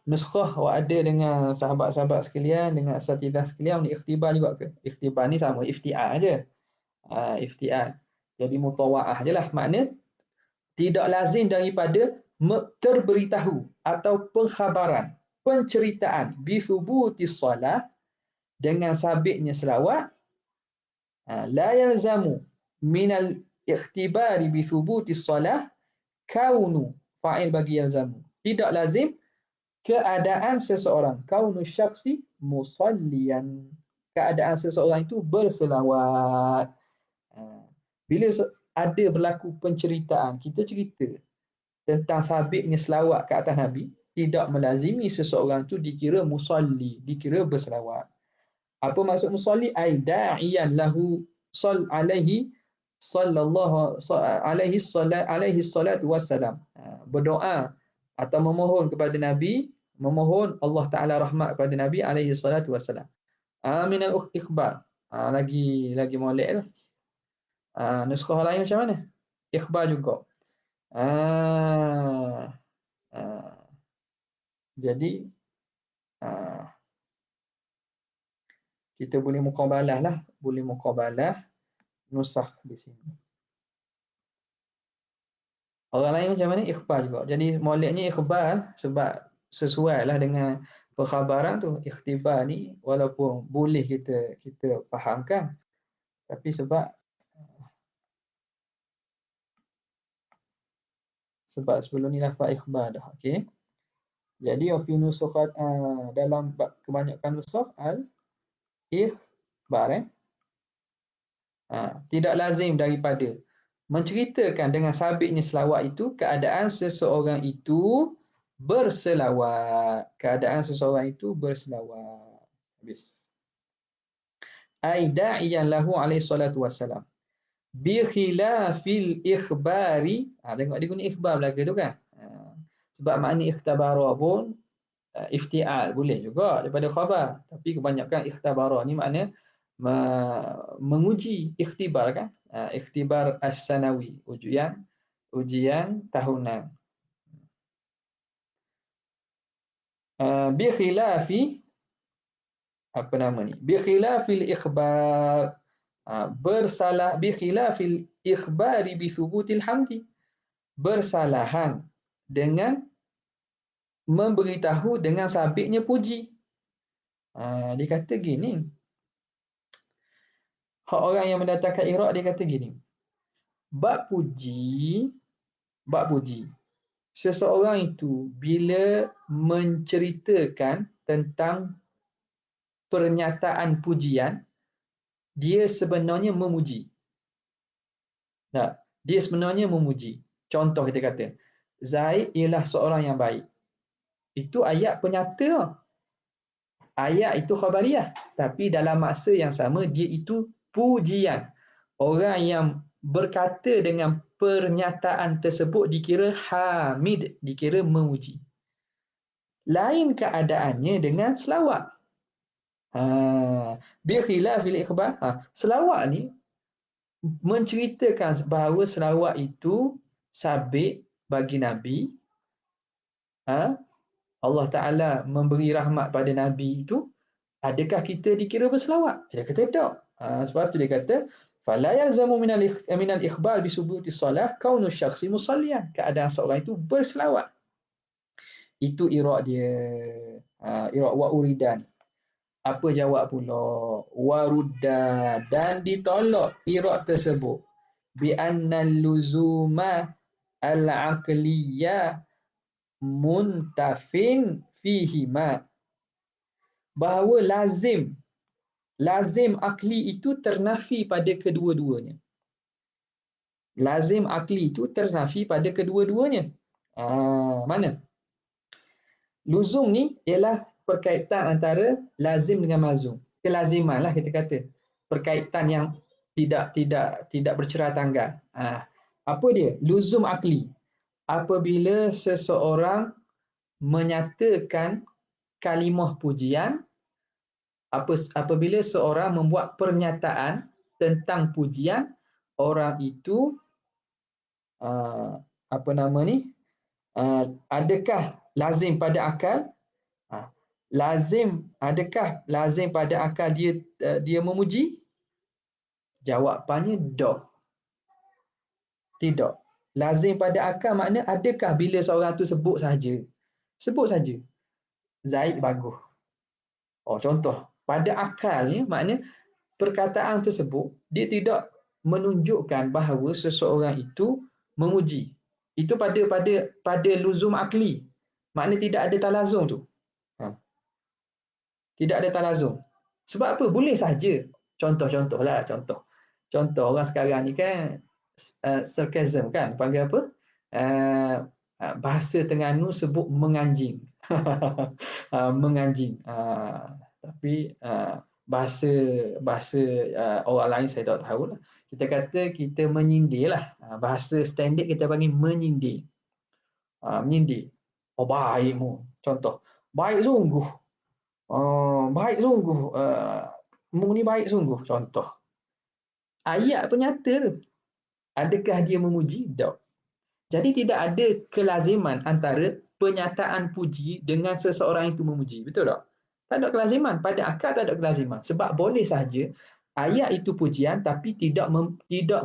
nuskhah ada dengan sahabat-sahabat sekalian, dengan asatidah sekalian, ni ikhtibar juga ke? Ikhtibar ni sama iftial je. Iftial. Jadi mutawa'ah je lah. Makna tidak lazim daripada terberitahu atau pengkhabaran, penceritaan bi thubutis salah, dengan sabitnya selawat. La yalzamu minal ikhtibari bi thubutis salah kaunu fa'il bagi yalzamu. Tidak lazim keadaan seseorang, kaunu syakhsi musallian, keadaan seseorang itu berselawat. Bila ada berlaku penceritaan, kita cerita tentang sabitnya selawat ke atas Nabi, tidak melazimi seseorang itu dikira musalli, dikira berselawat. Apa maksud musalli? Ai da'iyan lahu alaihi sallallahu alaihi salatu wassalam. Berdoa atau memohon kepada Nabi, memohon Allah Ta'ala rahmat kepada Nabi alaihi salatu wassalam. Minal ikhbar. Lagi molek tu. Nuskhah lain macam mana? Ikhbar juga. Jadi kita boleh muqabalah lah, boleh muqabalah nusakh di sini. Orang lain macam mana? Ikhbar juga. Jadi moleknya ikhbar sebab sesuai lah dengan perkhabaran tu. Ikhtibar ni walaupun boleh kita fahamkan, tapi sebab Sebab sebelum ni lafaz ikhbar dah. Okey. Jadi fi nusukhat dalam kebanyakan nusukh ikhbar tidak lazim daripada menceritakan dengan sabitnya selawat itu keadaan seseorang itu berselawat. Keadaan seseorang itu berselawat. Habis. Ai da'iyan lahu alaihi salatu wassalam. Bi khilafil ikhbari. Tengok dia guna ikhbar belaka tu kan. Sebab makna ikhtabara pun iftial boleh juga daripada khabar. Tapi kebanyakan ikhtabara ni makna menguji, ikhtibar kan. Ikhtibar as-sanawi, ujian tahunan. Bi khilafi apa nama ni? Bi khilafil ikhbar. Bersalah bi khilafil ikhbari bi thubutil hamdi. Bersalahan dengan memberitahu dengan sabitnya puji. Dia kata gini. Hak orang yang mendatangkan Iraq dia kata gini. Bab puji. Seseorang itu bila menceritakan tentang pernyataan pujian, dia sebenarnya memuji. Nah, dia sebenarnya memuji. Contoh kita kata, Zaid ialah seorang yang baik. Itu ayat penyata. Ayat itu khabariyah. Tapi dalam masa yang sama, dia itu pujian. Orang yang berkata dengan pernyataan tersebut dikira hamid, dikira memuji. Lain keadaannya dengan selawat. Bi khilafil ikhbar. Selawat ni menceritakan bahawa selawat itu sabit bagi Nabi. Allah Ta'ala memberi rahmat pada Nabi itu, adakah kita dikira berselawat? Dia kata tak. Sebab tu dia kata, fala yalzamu minal ikhbar bisubuti salah kaunu syakhsi musallian. Keadaan seorang itu berselawat. Itu irak dia. Irak wa uridan. Apa jawab pula? Warudda, dan ditolak irak tersebut. Bi annal luzuma al-aqliyah muntafin fihima. Bahawa lazim akli itu ternafi pada kedua-duanya. Lazim akli itu ternafi pada kedua-duanya. Mana? Luzum ni ialah perkaitan antara lazim dengan mazum. Kelaziman lah kita kata. Perkaitan yang tidak bercerai tanggal. Apa dia? Luzum akli. Apabila seseorang menyatakan kalimah pujian, apabila seorang membuat pernyataan tentang pujian, orang itu adakah lazim pada akal? Adakah lazim pada akal dia memuji? Jawapannya tidak. Lazim pada akal makna adakah bila seorang tu sebut saja Zaid bagus. Contoh, pada akalnya makna perkataan tersebut dia tidak menunjukkan bahawa seseorang itu memuji. Itu pada luzum akli. Makna tidak ada talazum tu. Tidak ada talazum. Sebab apa? Boleh saja. Contoh. Contoh orang sekarang ni kan sarcasm kan, panggil apa? Bahasa Terengganu sebut menganjing. Menganjing. Tapi bahasa orang lain saya tak tahu lah. Kita kata kita menyindir lah. Bahasa standard kita panggil menyindir. Menyindir. Baikmu. Contoh. Baik sungguh. Baik sungguh. Mu ni baik sungguh. Contoh. Ayat penyata tu. Adakah dia memuji? Tak. Jadi tidak ada kelaziman antara pernyataan puji dengan seseorang itu memuji. Betul tak? Tak ada kelaziman. Pada akal tak ada kelaziman. Sebab boleh saja ayat itu pujian tapi tidak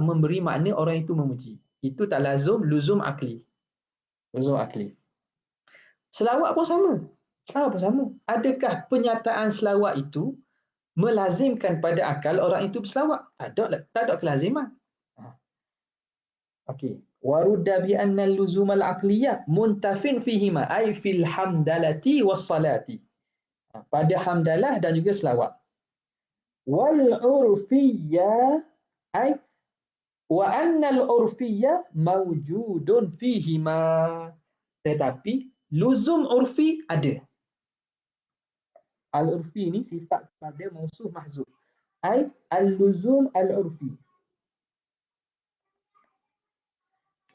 memberi makna orang itu memuji. Itu talazum, luzum akli. Luzum akli. Selawat pun sama. Adakah pernyataan selawat itu melazimkan pada akal orang itu berselawat? Tak ada kelaziman. Okey. Warudda bi anna al-luzum al-aqliyah muntafin fihima ay fil hamdalati was salati. Pada hamdalah dan juga selawat. Wal urfiyya ay wa anna al-urfiyya mawjudun fihima. Tetapi luzum urfi ada. Al-urfi ni sifat pada mausuf mahzuf. Ay al-luzum al-urfi.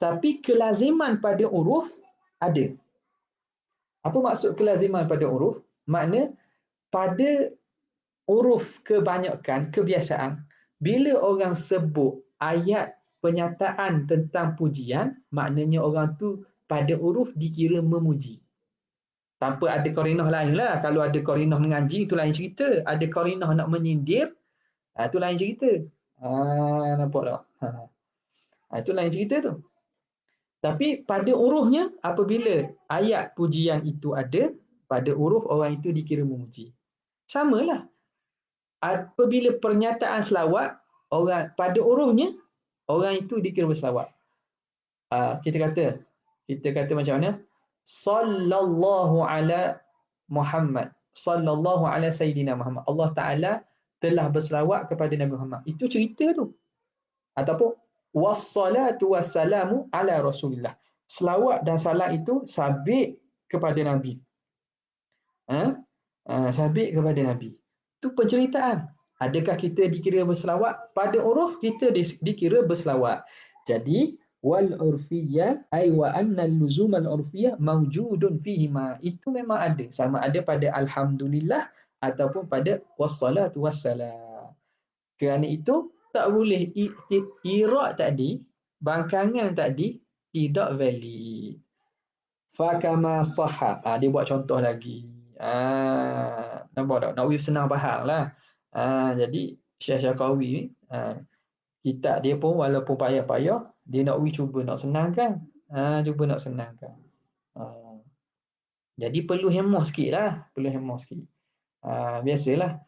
Tapi kelaziman pada huruf ada. Apa maksud kelaziman pada huruf? Makna pada huruf kebanyakan, kebiasaan, bila orang sebut ayat penyataan tentang pujian, maknanya orang tu pada huruf dikira memuji. Tanpa ada qarinah lain lah. Kalau ada qarinah mengaji, itu lain cerita. Ada qarinah nak menyindir, itu lain cerita. Nampak tak? Itu lain cerita tu. Tapi pada hurufnya, apabila ayat pujian itu ada, pada huruf orang itu dikira memuji. Samalah. Apabila pernyataan selawat, orang pada hurufnya, orang itu dikira berselawat. Kita kata macam mana? Sallallahu ala Muhammad. Sallallahu ala Sayyidina Muhammad. Allah Ta'ala telah berselawat kepada Nabi Muhammad. Itu cerita tu. Ataupun wassalatu wassalamu ala Rasulillah. Selawat dan salam itu sabit kepada Nabi. Sabit kepada Nabi. Itu penceritaan. Adakah kita dikira berselawat? Pada huruf kita dikira berselawat. Jadi wal urfiyah ay wa anna al-luzum al-urfiyah mawjudun fihima. Itu memang ada. Sama ada pada alhamdulillah ataupun pada wassalatu wassalam. Kerana itu tak boleh i'rab tadi, bangkangan tadi tidak valid. Fakama sahha. Dia buat contoh lagi. Nampak tak? Nawawi senang faham lah. Jadi Syekh Syarqawi ni, kitab dia pun walaupun payah-payah, dia Nawawi cuba nak senangkan. Cuba nak senangkan. Jadi perlu hemah sikit lah. Biasalah.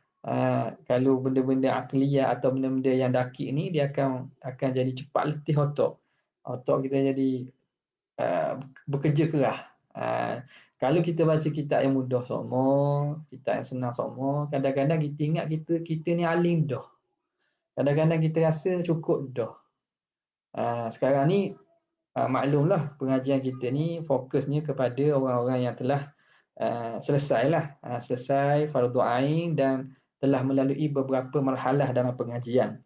Kalau benda-benda akliyah atau benda-benda yang dakik ni, dia akan jadi cepat letih otak. Otak kita jadi bekerja keras. Kalau kita baca kitab yang mudah sama, kitab yang senang sama, kadang-kadang kita ingat kita ni alim dah. Kadang-kadang kita rasa cukup dah. Sekarang ni maklumlah pengajian kita ni fokusnya kepada orang-orang yang telah selesai fardu ain dan telah melalui beberapa marhalah dalam pengajian.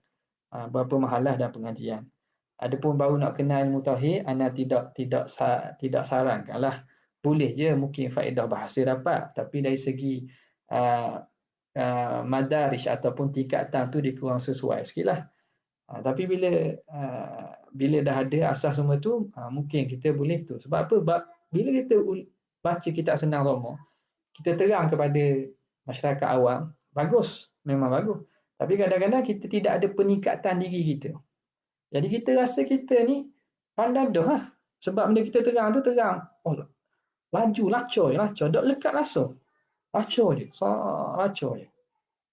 Adapun baru nak kenal ilmu tauhid, ana tidak sarankanlah. Boleh je mungkin faedah bahasa dapat, tapi dari segi madaris ataupun tingkatan tu dia kurang sesuai sikitlah. Tapi bila dah ada asas semua tu, mungkin kita boleh tu. Sebab apa? Bila kita baca kitab senang sama, kita terang kepada masyarakat awam, bagus, memang bagus. Tapi kadang-kadang kita tidak ada peningkatan diri kita. Jadi kita rasa kita ni pandai dah lah. Sebab benda kita terang tu terang. Laju, lacur. Tak lekat rasa. Lacur je.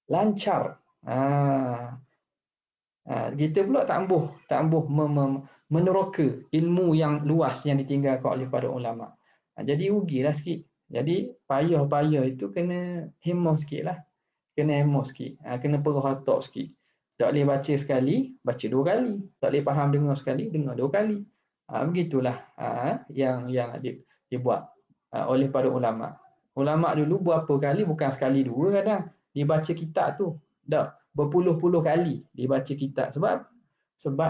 Lancar. Kita pula tak ambuh meneroka ilmu yang luas yang ditinggalkan oleh para ulama. Jadi rugilah sikit. Jadi payah itu kena hemah sikit lah. Kena perah otak sikit. Tak boleh baca sekali, baca 2 kali. Tak boleh faham dengar sekali, dengar 2 kali. Begitulah yang dibuat oleh para ulama. Ulama dulu berapa kali, bukan sekali 2 kadang. Dibaca kitab tu. Tak berpuluh-puluh kali dibaca kitab. Sebab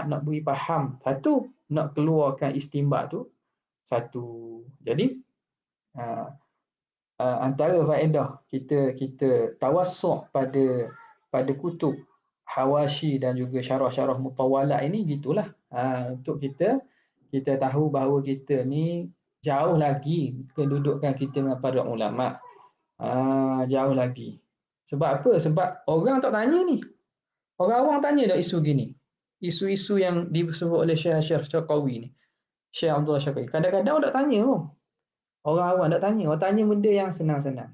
nak beri faham. Satu, nak keluarkan istinbat tu. Satu. Jadi, antara faedah kita tawassuk pada kutub Hawashi dan juga syarah-syarah mutawalat ini gitulah. Untuk kita tahu bahawa kita ni jauh lagi kedudukan kita dengan para ulama. Jauh lagi. Sebab apa? Sebab orang tak tanya ni. Orang awam tanya dah isu gini. Isu-isu yang disebut oleh Syekh Syarqawi ni. Syekh Abdullah Syarqawi. Kadang-kadang orang tak tanya pun. Orang awam tak tanya. Orang tanya benda yang senang-senang.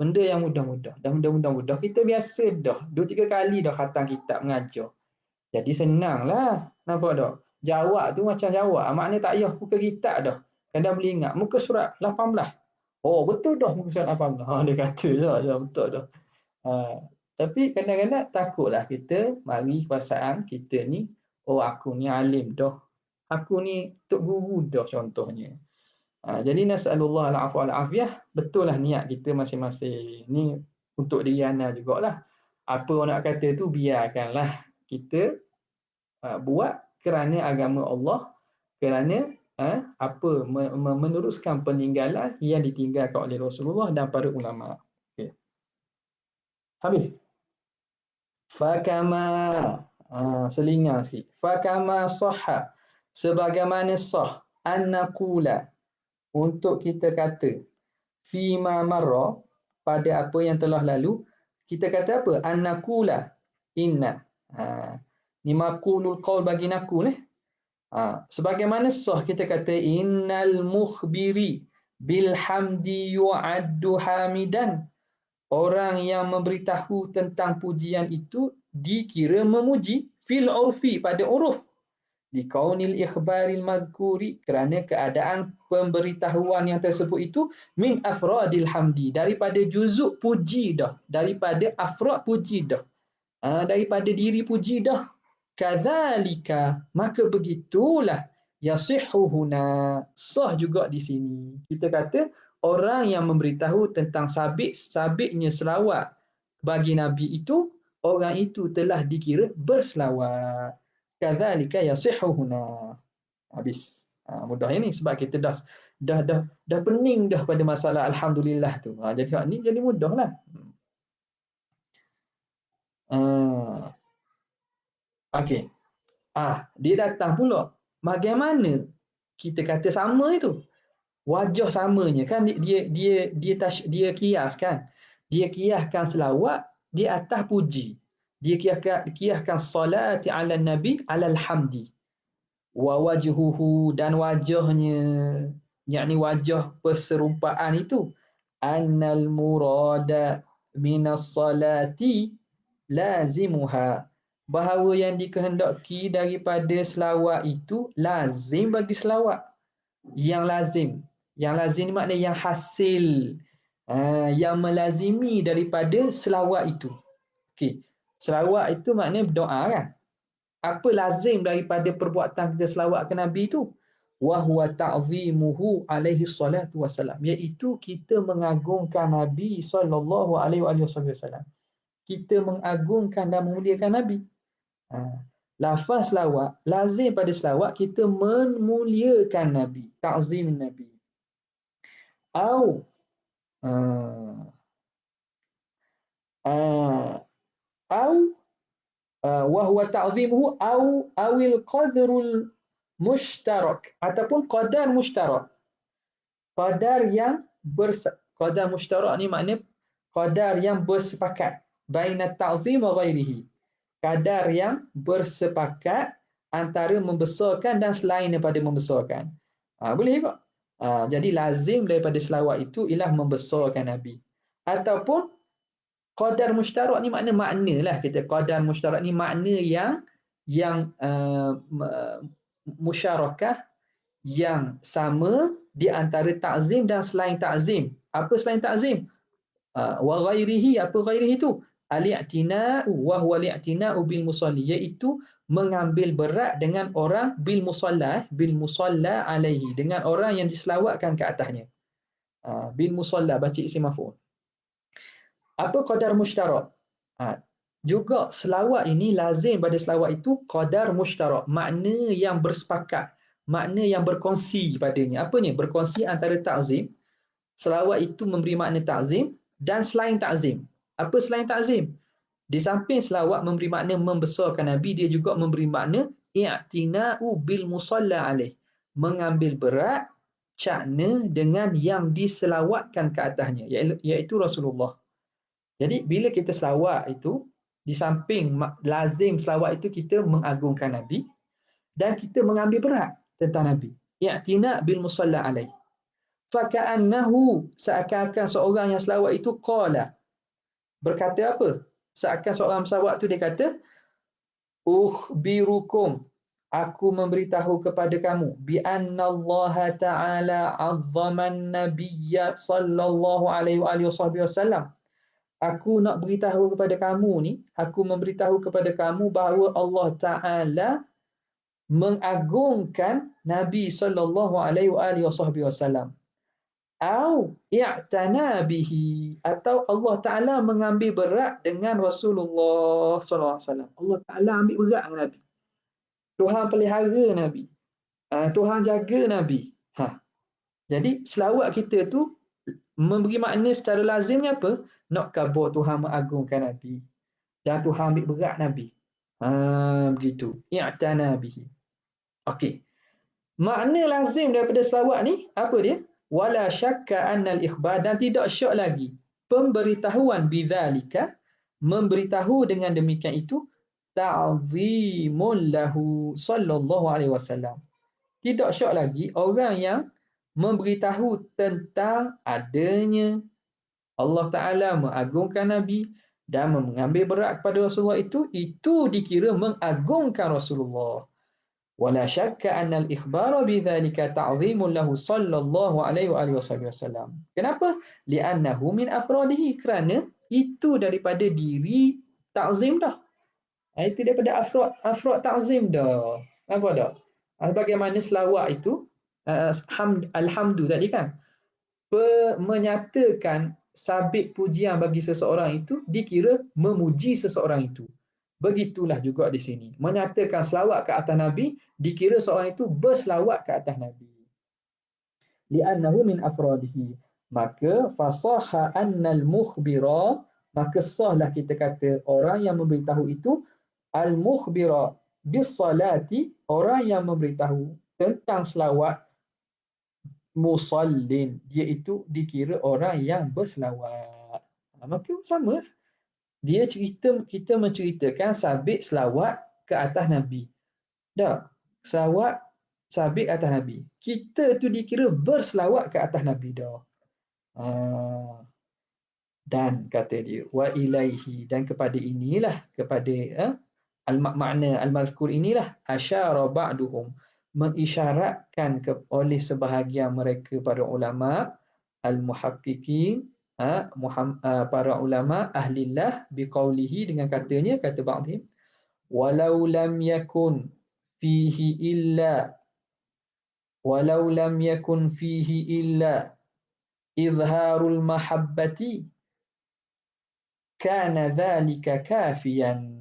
Benda yang mudah-mudah. Dan mudah-mudah kita biasa dah. 2-3 kali dah khatam kitab mengajar. Jadi senanglah. Nampak tak? Jawab tu macam jawab. Maknanya tak payah buka kitab dah. Kadang boleh ingat. Muka surat 18. Oh, betul dah muka surat 18. Ha, dia kata dah. Ya, betul dah. Ha, tapi kadang-kadang takutlah kita mari perasaan kita ni, oh aku ni alim dah. Aku ni tok guru dah contohnya. Jadi nasallallahu al-afwa wal-afiyah, betul lah niat kita masing-masing. Ni untuk diri anda jugalah. Apa orang nak kata tu biarkanlah kita buat kerana agama Allah, kerana meneruskan peninggalan yang ditinggalkan oleh Rasulullah dan para ulama. Okay. Habis. Fakama selingan sikit. Fakama sahha, sebagaimana sah annaqula, untuk kita kata fima marra, pada apa yang telah lalu, kita kata apa? Annaqula inna. Ni maqulul qaul bagi nakul sebagaimana sah kita kata innal mukhbiri bilhamdi yu'addu hamidan, orang yang memberitahu tentang pujian itu dikira memuji fil urfi, pada uruf, di kaunil ikhbaril mazkuri, kerana keadaan pemberitahuan yang tersebut itu min afradil hamdi, daripada juzuk puji dah, daripada afrad puji dah, daripada diri puji dah. Kadzalika, maka begitulah, yasihhu huna, sah juga di sini. Kita kata orang yang memberitahu tentang sabitnya selawat bagi Nabi itu, orang itu telah dikira berselawat. Kadzalika yasihhu huna. Habis. Mudah ini sebab kita dah pening dah pada masalah alhamdulillah tu. Jadi hak ni jadi mudahlah. Okey. Dia datang pula. Bagaimana kita kata sama itu? Wajah samanya kan, dia kiaskan. Dia kiaskan selawat di atas puji. Dia kiaskan salati ala nabi ala alhamdi. Wa wajhuhu, dan wajahnya, yakni wajah perserumpaan itu, annal murada minas salati lazimuha, bahawa yang dikehendaki daripada selawat itu lazim bagi selawat. Yang lazim ni maknanya yang hasil, yang melazimi daripada selawat itu. Okey, selawat itu maknanya berdoa kan. Apa lazim daripada perbuatan kita selawat ke Nabi itu? Wa huwa ta'zimuhu alaihi salatu wassalam, iaitu kita mengagungkan Nabi sallallahu alaihi wasallam. Kita mengagungkan dan memuliakan Nabi. Lafaz selawat, lazim pada selawat kita memuliakan Nabi, ta'zim Nabi. Au au wa huwa ta'zimuhu awil qadrul mushtarak, ataupun qadar mushtarak. Qadar mushtarak ni maknanya qadar yang bersepakat baina ta'zim wa ghairihi. Kadar yang bersepakat antara membesarkan dan selain daripada membesarkan. Boleh juga. Jadi lazim daripada selawat itu ialah membesarkan Nabi. Ataupun qadar mushtarak ni maknalah kita qadar mushtarak ni makna yang musyarakah, yang sama di antara ta'zim dan selain ta'zim. Apa selain ta'zim? Wa ghairihi, apa ghairihi itu? Al-i'tina'u wa huwa al-i'tina'u bil musalli, iaitu mengambil berat dengan orang bil musalla alaihi, dengan orang yang diselawatkan ke atasnya. Bil musalla, baca isim maf'ul. Apa qadar mushtarak? Juga selawat ini lazim pada selawat itu qadar mushtarak, makna yang bersepakat, makna yang berkongsi padanya. Apanya? Berkongsi antara ta'zim. Selawat itu memberi makna ta'zim dan selain ta'zim. Apa selain ta'zim? Di samping selawat memberi makna membesarkan Nabi, dia juga memberi makna i'tina'u bil musalla alaih, mengambil berat cakna dengan yang diselawatkan ke atasnya, iaitu Rasulullah. Jadi bila kita selawat itu, di samping lazim selawat itu kita mengagungkan Nabi dan kita mengambil berat tentang Nabi. I'tina' bil musalla alaih. Faka'annahu, seakan-akan seorang yang selawat itu qala, berkata apa? Seakan seorang selawat itu dia kata ukhbirukum Aku memberitahu kepada kamu bi anna Allah Ta'ala 'azzaman nabiyya sallallahu alaihi wasallam. Aku nak beritahu kepada kamu ni, aku memberitahu kepada kamu bahawa Allah Ta'ala mengagungkan Nabi sallallahu alaihi wasallam. Au i'tana bihi, atau Allah Ta'ala mengambil berat dengan Rasulullah sallallahu alaihi wasallam. Allah Ta'ala ambil berat dengan Nabi. Tuhan pelihara Nabi. Tuhan jaga Nabi. Jadi selawat kita tu memberi makna secara lazimnya apa? Nak khabar Tuhan mengagungkan Nabi. Dan Tuhan ambil berat Nabi. Begitu. I'tana bihi. Okey. Makna lazim daripada selawat ni, apa dia? Wala syakka annal ikhbar, dan tidak syak lagi pemberitahuan bidzalika, memberitahu dengan demikian itu, ta'zimul lahu sallallahu alaihi wasallam. Tidak syak lagi orang yang memberitahu tentang adanya Allah Ta'ala mengagungkan Nabi dan mengambil berat kepada Rasulullah, itu dikira mengagungkan Rasulullah. Wala syakka anna al-ikhbara bidzalika ta'zimun lahu sallallahu alaihi wasallam. Kenapa? Li'annahu min afradihi, kerana itu daripada diri ta'zim dah. Itu daripada afrad ta'zim dah. Apa dah? Bagaimana selawat itu, alhamdu tadi kan, menyatakan sabit pujian bagi seseorang itu dikira memuji seseorang itu. Begitulah juga di sini. Menyatakan selawat ke atas Nabi, dikira seorang itu berselawat ke atas Nabi. Li'annahu min afradihi. Maka fasaha annal mukhbira, maka sahlah kita kata orang yang memberitahu itu al-mukhbira bis salati, orang yang memberitahu tentang selawat, musallin, dia itu dikira orang yang berselawat. Maka sama, dia kita menceritakan sabit selawat ke atas Nabi. Dah, selawat sabit atas Nabi. Kita tu dikira berselawat ke atas Nabi dah. Dan kata dia, wa ilaihi, dan kepada inilah, kepada makna al-mazkur inilah, asyara ba'duhum, mengisyaratkan oleh sebahagian mereka para ulama al-muhaqqiqin, para ulama ahlillah, biqaulihi, dengan katanya, kata ba'dhim, walau lam yakun fihi illa izharul mahabbati kana dhalika kafiyan.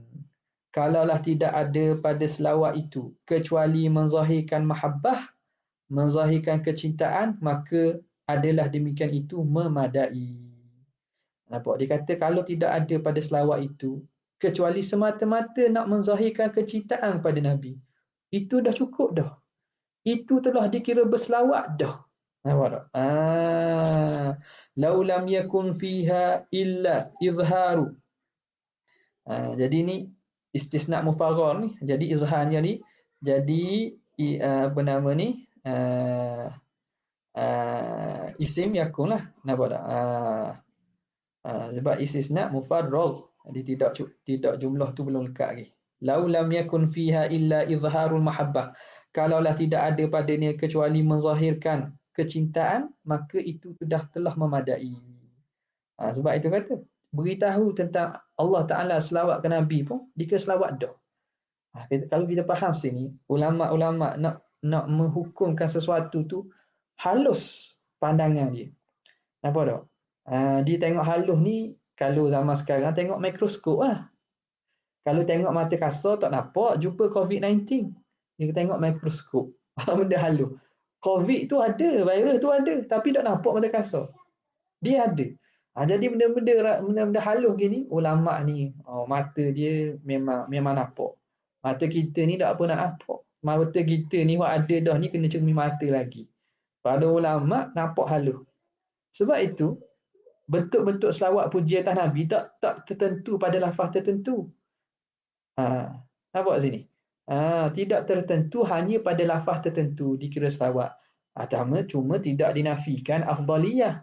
Kalaulah tidak ada pada selawat itu kecuali menzahirkan mahabbah, menzahirkan kecintaan, maka adalah demikian itu memadai. Nampak? Dia kata kalau tidak ada pada selawat itu kecuali semata-mata nak menzahirkan kecintaan pada Nabi, itu dah cukup dah. Itu telah dikira berselawat dah. Nampak tak? Lau lam yakun fiha illa izharu. Jadi ni istisna mufarrar ni. Jadi izharnya ni jadi apa nama ni? Isim yakun lah. Nampak tak? Sebab istisna mufarrar. Jadi tidak jumlah tu belum lekat lagi. Lau lam yakun fiha illa izharul mahabbah. Kalaulah tidak ada padanya kecuali menzahirkan kecintaan, maka itu sudah telah memadai. Sebab itu kata, beritahu tentang Allah Ta'ala selawat ke Nabi pun dikira selawat dah. Kalau kita faham sini, ulama-ulama nak menghukumkan sesuatu tu halus pandangan dia. Nampak tak? Dia tengok halus ni, kalau zaman sekarang tengok mikroskop lah. Kalau tengok mata kasar tak nampak jumpa COVID-19. Dia tengok mikroskop. Benda halus. COVID tu ada, virus tu ada, tapi tak nampak mata kasar. Dia ada. Jadi benda-benda halus gini, ulama ni mata dia memang nampak. Mata kita ni tak apa nak nampak. Mata kita ni what ada dah ni kena cermin mata lagi. Pada ulama nampak halus. Sebab itu bentuk-bentuk selawat puji atas Nabi tak tertentu pada lafaz tertentu. Nampak sini? Tidak tertentu hanya pada lafaz tertentu dikira selawat. Cuma tidak dinafikan afdaliyah.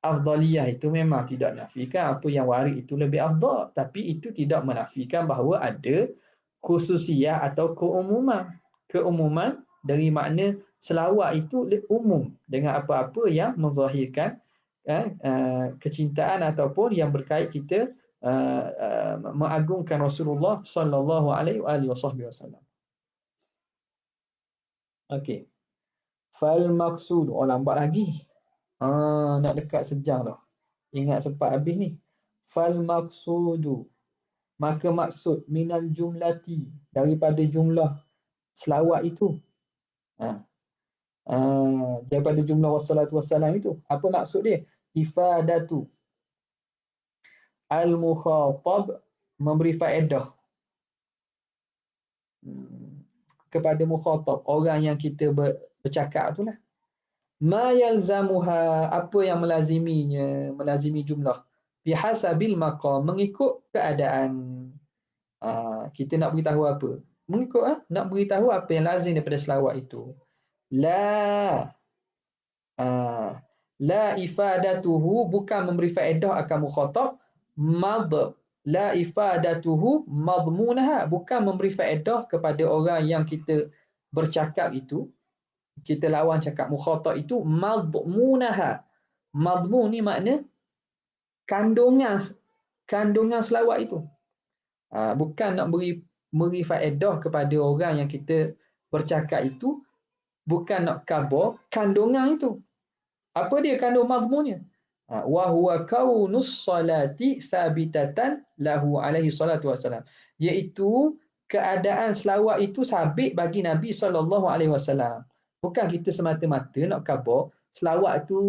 Afdaliyah itu memang tidak menafikan apa yang warid itu lebih afdal, tapi itu tidak menafikan bahawa ada khususiyah atau keumuman. keumuman dari makna selawat itu umum dengan apa-apa yang menzahirkan kecintaan ataupun yang berkait kita mengagungkan Rasulullah sallallahu alaihi wasallam. Okey. Fal maksud. Oh, lambat lagi. Nak dekat sejam dah. Ingat sempat habis ni. Fal maksudu. Maka maksud minal jumlati. Daripada jumlah selawat itu. Daripada jumlah wassalatu wassalam itu. Apa maksud dia? Ifadatu. Al-mukhatab. Memberi faedah. Kepada mukhatab. Orang yang kita bercakap tu lah. Ma yalzamuha, apa yang melaziminya, melazimi jumlah. Bihasabil maqam, mengikut keadaan. Kita nak beritahu apa? Mengikut nak beritahu apa yang lazim daripada selawat itu. La ifadatuhu, bukan memberi faedah akan mukhatab. La ifadatuhu madmunaha, bukan memberi faedah kepada orang yang kita bercakap itu. Kita lawan cakap mukhatab itu madmunaha. Madmun ni makna kandungan selawat itu. Bukan nak beri faedah kepada orang yang kita bercakap itu, bukan nak khabar kandungan itu. Apa dia kandung madmunnya? Wa huwa kaunus salati thabitatan lahu alaihi salatu wassalam, iaitu keadaan selawat itu sabit bagi Nabi sallallahu alaihi wasallam. Bukan kita semata-mata nak khabar selawat tu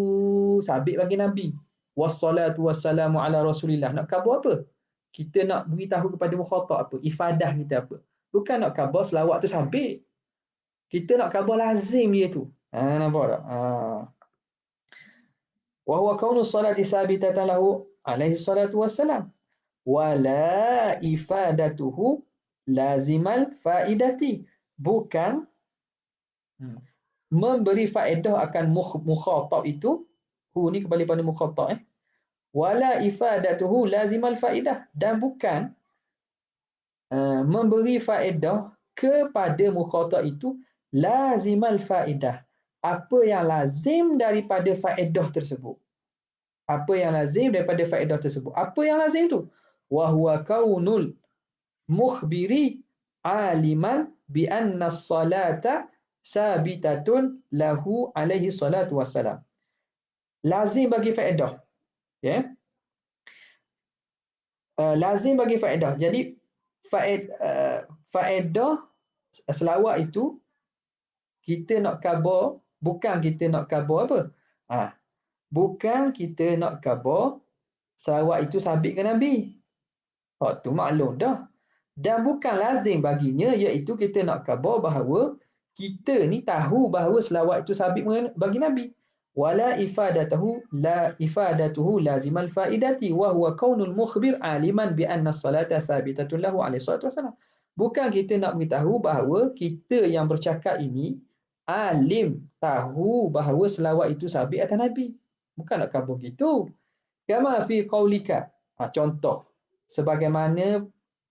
sabit bagi Nabi. Wassalatu wassalamu ala Rasulillah. Nak khabar apa? Kita nak beritahu kepada mukhatab apa? Ifadah kita apa? Bukan nak khabar selawat tu sabit. Kita nak khabar lazim dia tu. Nampak tak? Wa huwa kaunus salati sabitatan lahu alaihi salatu wassalam. Wala ifadatuhu lazimal faidati. Bukan memberi faedah akan mukhatab itu. Ni kembali pada mukhatab. Wala ifadatuhu lazimal faidah. Dan bukan memberi faedah kepada mukhatab itu lazimal faidah. Apa yang lazim daripada faedah tersebut. Apa yang lazim daripada faedah tersebut. Apa yang lazim tu? Wa huwa kaunul mukhbiri aliman bi anna as-salata sabitatun lahu alaihi salatu wassalam. Lazim bagi faedah. Lazim bagi faedah. Jadi faedah selawat itu kita nak khabar, bukan kita nak khabar apa? Bukan kita nak khabar selawat itu sabit ke Nabi. Tu maklum dah. Dan bukan lazim baginya, iaitu kita nak khabar bahawa kita ni tahu bahawa selawat itu sabit bagi Nabi. Wala ifadatuhu lazimal faidati wa huwa kaunul mukhbir aliman bi anna as-salata thabitatun lahu alaihi salatu wasalam. Bukan kita nak beritahu bahawa kita yang bercakap ini alim, tahu bahawa selawat itu sabit atas Nabi. Bukan nak khabar gitu. Kama fi qaulika. Contoh, sebagaimana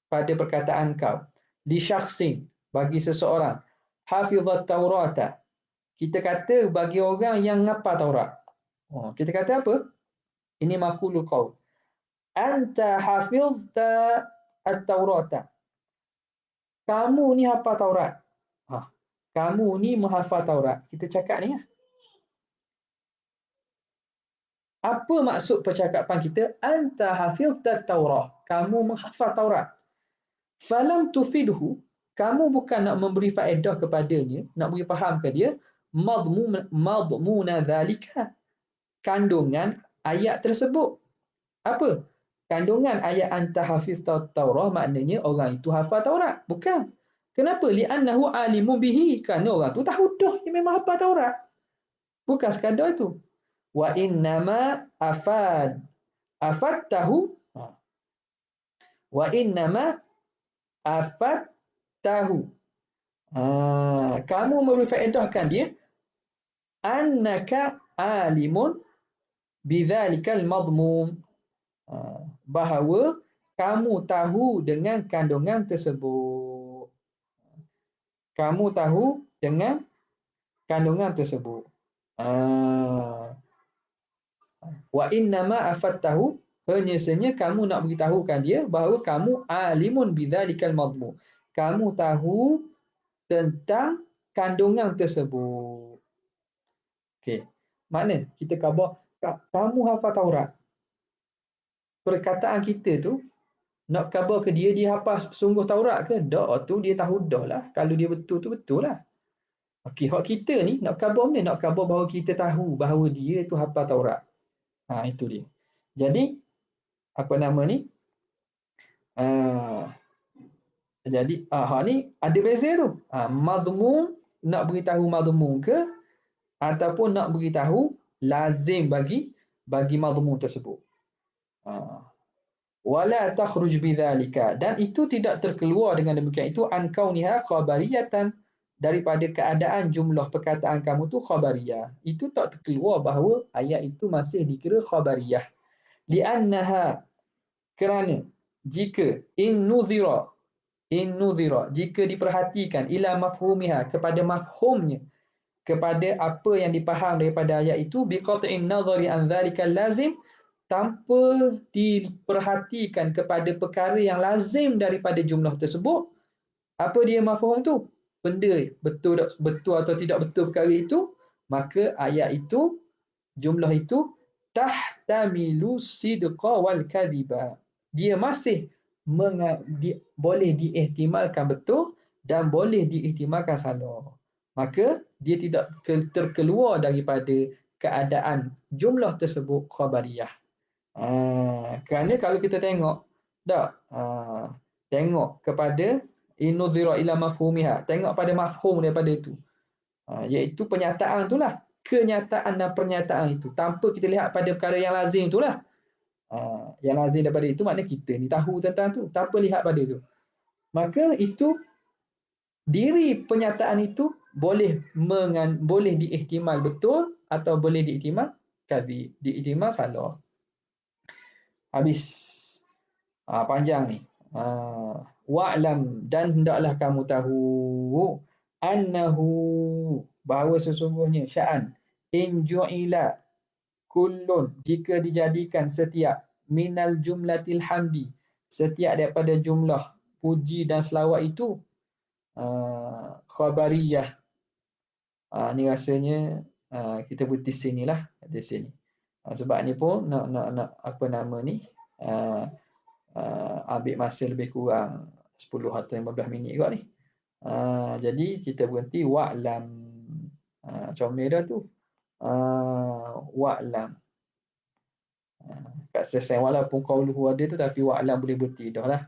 pada perkataan kau, li syakhsin, bagi seseorang, hafizat taurata, kita kata bagi orang yang ngapal Taurat. Kita kata apa? Ini maqulul qaul. Anta hafizta at-taurata. Kamu ni hafal Taurat. Kamu ni menghafal Taurat. Kita cakap ni. Apa maksud percakapan kita? Anta hafizta at-taurah. Kamu menghafal Taurat. Falam tufidhu. Kamu bukan nak memberi faedah kepadanya, nak beri faham ke dia, madmuna dhalika, kandungan ayat tersebut. Apa? Kandungan ayat anta hafizta taurah maknanya orang itu hafal Taurat. Bukan. Kenapa? Li'annahu alimun bihi. Kerana orang tu tahu dah dia memang hafal Taurat. Bukan sekadar itu. Wa innama afadtahu. Wa innama afadtahu. Kamu memberi faedahkan dia annaka alimun bidzalikal madmum, bahawa kamu tahu dengan kandungan tersebut. kamu tahu dengan kandungan tersebut. Wa innama afattahu, hanya kamu nak beritahukan dia bahawa kamu alimun bidzalikal madmu. Kamu tahu tentang kandungan tersebut. Okey. Mana kita khabar kamu hafal Taurat. Perkataan kita tu nak khabar ke dia hafal sungguh Taurat ke? Tak, tu dia tahu dah lah. Kalau dia betul tu betul lah. Okey, hak kita ni nak khabar mana? Nak khabar bahawa kita tahu bahawa dia tu hafal Taurat. Itu dia. Jadi apa nama ni? Jadi hak ni ada beza tu. Madmum nak beritahu madmum ke ataupun nak beritahu lazim bagi madmum tersebut. Wala takhruj bidzalika, dan itu tidak terkeluar dengan demikian itu an kauniha khabariyatan, daripada keadaan jumlah perkataan kamu tu khabariyah. Itu tak terkeluar bahawa ayat itu masih dikira khabariyah. Li'annaha, kerana jika in nuzira, jika diperhatikan ila mafhumiha, kepada mafhumnya, kepada apa yang dipaham daripada ayat itu, biqat'in nazari an dzalikal lazim, tanpa diperhatikan kepada perkara yang lazim daripada jumlah tersebut. Apa dia mafhum tu? Benda betul atau tidak betul perkara itu, maka ayat itu, jumlah itu tahtamilu sidqa wal kadhiba. Dia masih boleh diihtimalkan betul dan boleh diihtimalkan salah. Maka dia tidak terkeluar daripada keadaan jumlah tersebut khabariyah. Kerana kalau kita tengok tengok kepada inuzira ila mafhumiha, tengok pada mafhum daripada itu, iaitu penyataan itulah, kenyataan dan pernyataan itu, tanpa kita lihat pada perkara yang lazim itulah. Yang lazim daripada itu maknanya kita ni tahu tentang tu, tanpa lihat pada itu, maka itu diri penyataan itu boleh diihtimal betul atau boleh diihtimal kadhib, diihtimal salah. Habis. Panjang ni. Wa'lam, dan hendaklah kamu tahu, annahu, bahawa sesungguhnya sya'an, in ju'ila kullun, jika dijadikan setiap, minal jumlatil hamdi, setiap daripada jumlah puji dan selawat itu, khabariyah. Ni rasanya kita berhenti sinilah, di sini. Sebab ni pun nak apa nama ni, ambil masa lebih kurang 10 atau 15 minit kot ni. Jadi kita berhenti wa'lam. Comel dah tu. Wa'lam. Kat selesai walaupun qauluhu ada tu, tapi wa'lam boleh berhenti dah lah.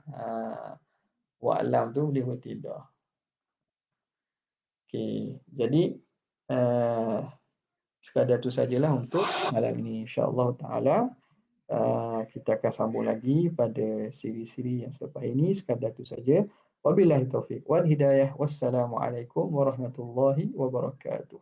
Wa'lam tu boleh berhenti dah. Okey, jadi sekadar tu sajalah untuk malam ini, insya-Allah taala. Kita akan sambung lagi pada siri-siri yang selepas ini. Sekadar itu saja. Wabillahi taufiq wal hidayah. Wassalamualaikum warahmatullahi wabarakatuh.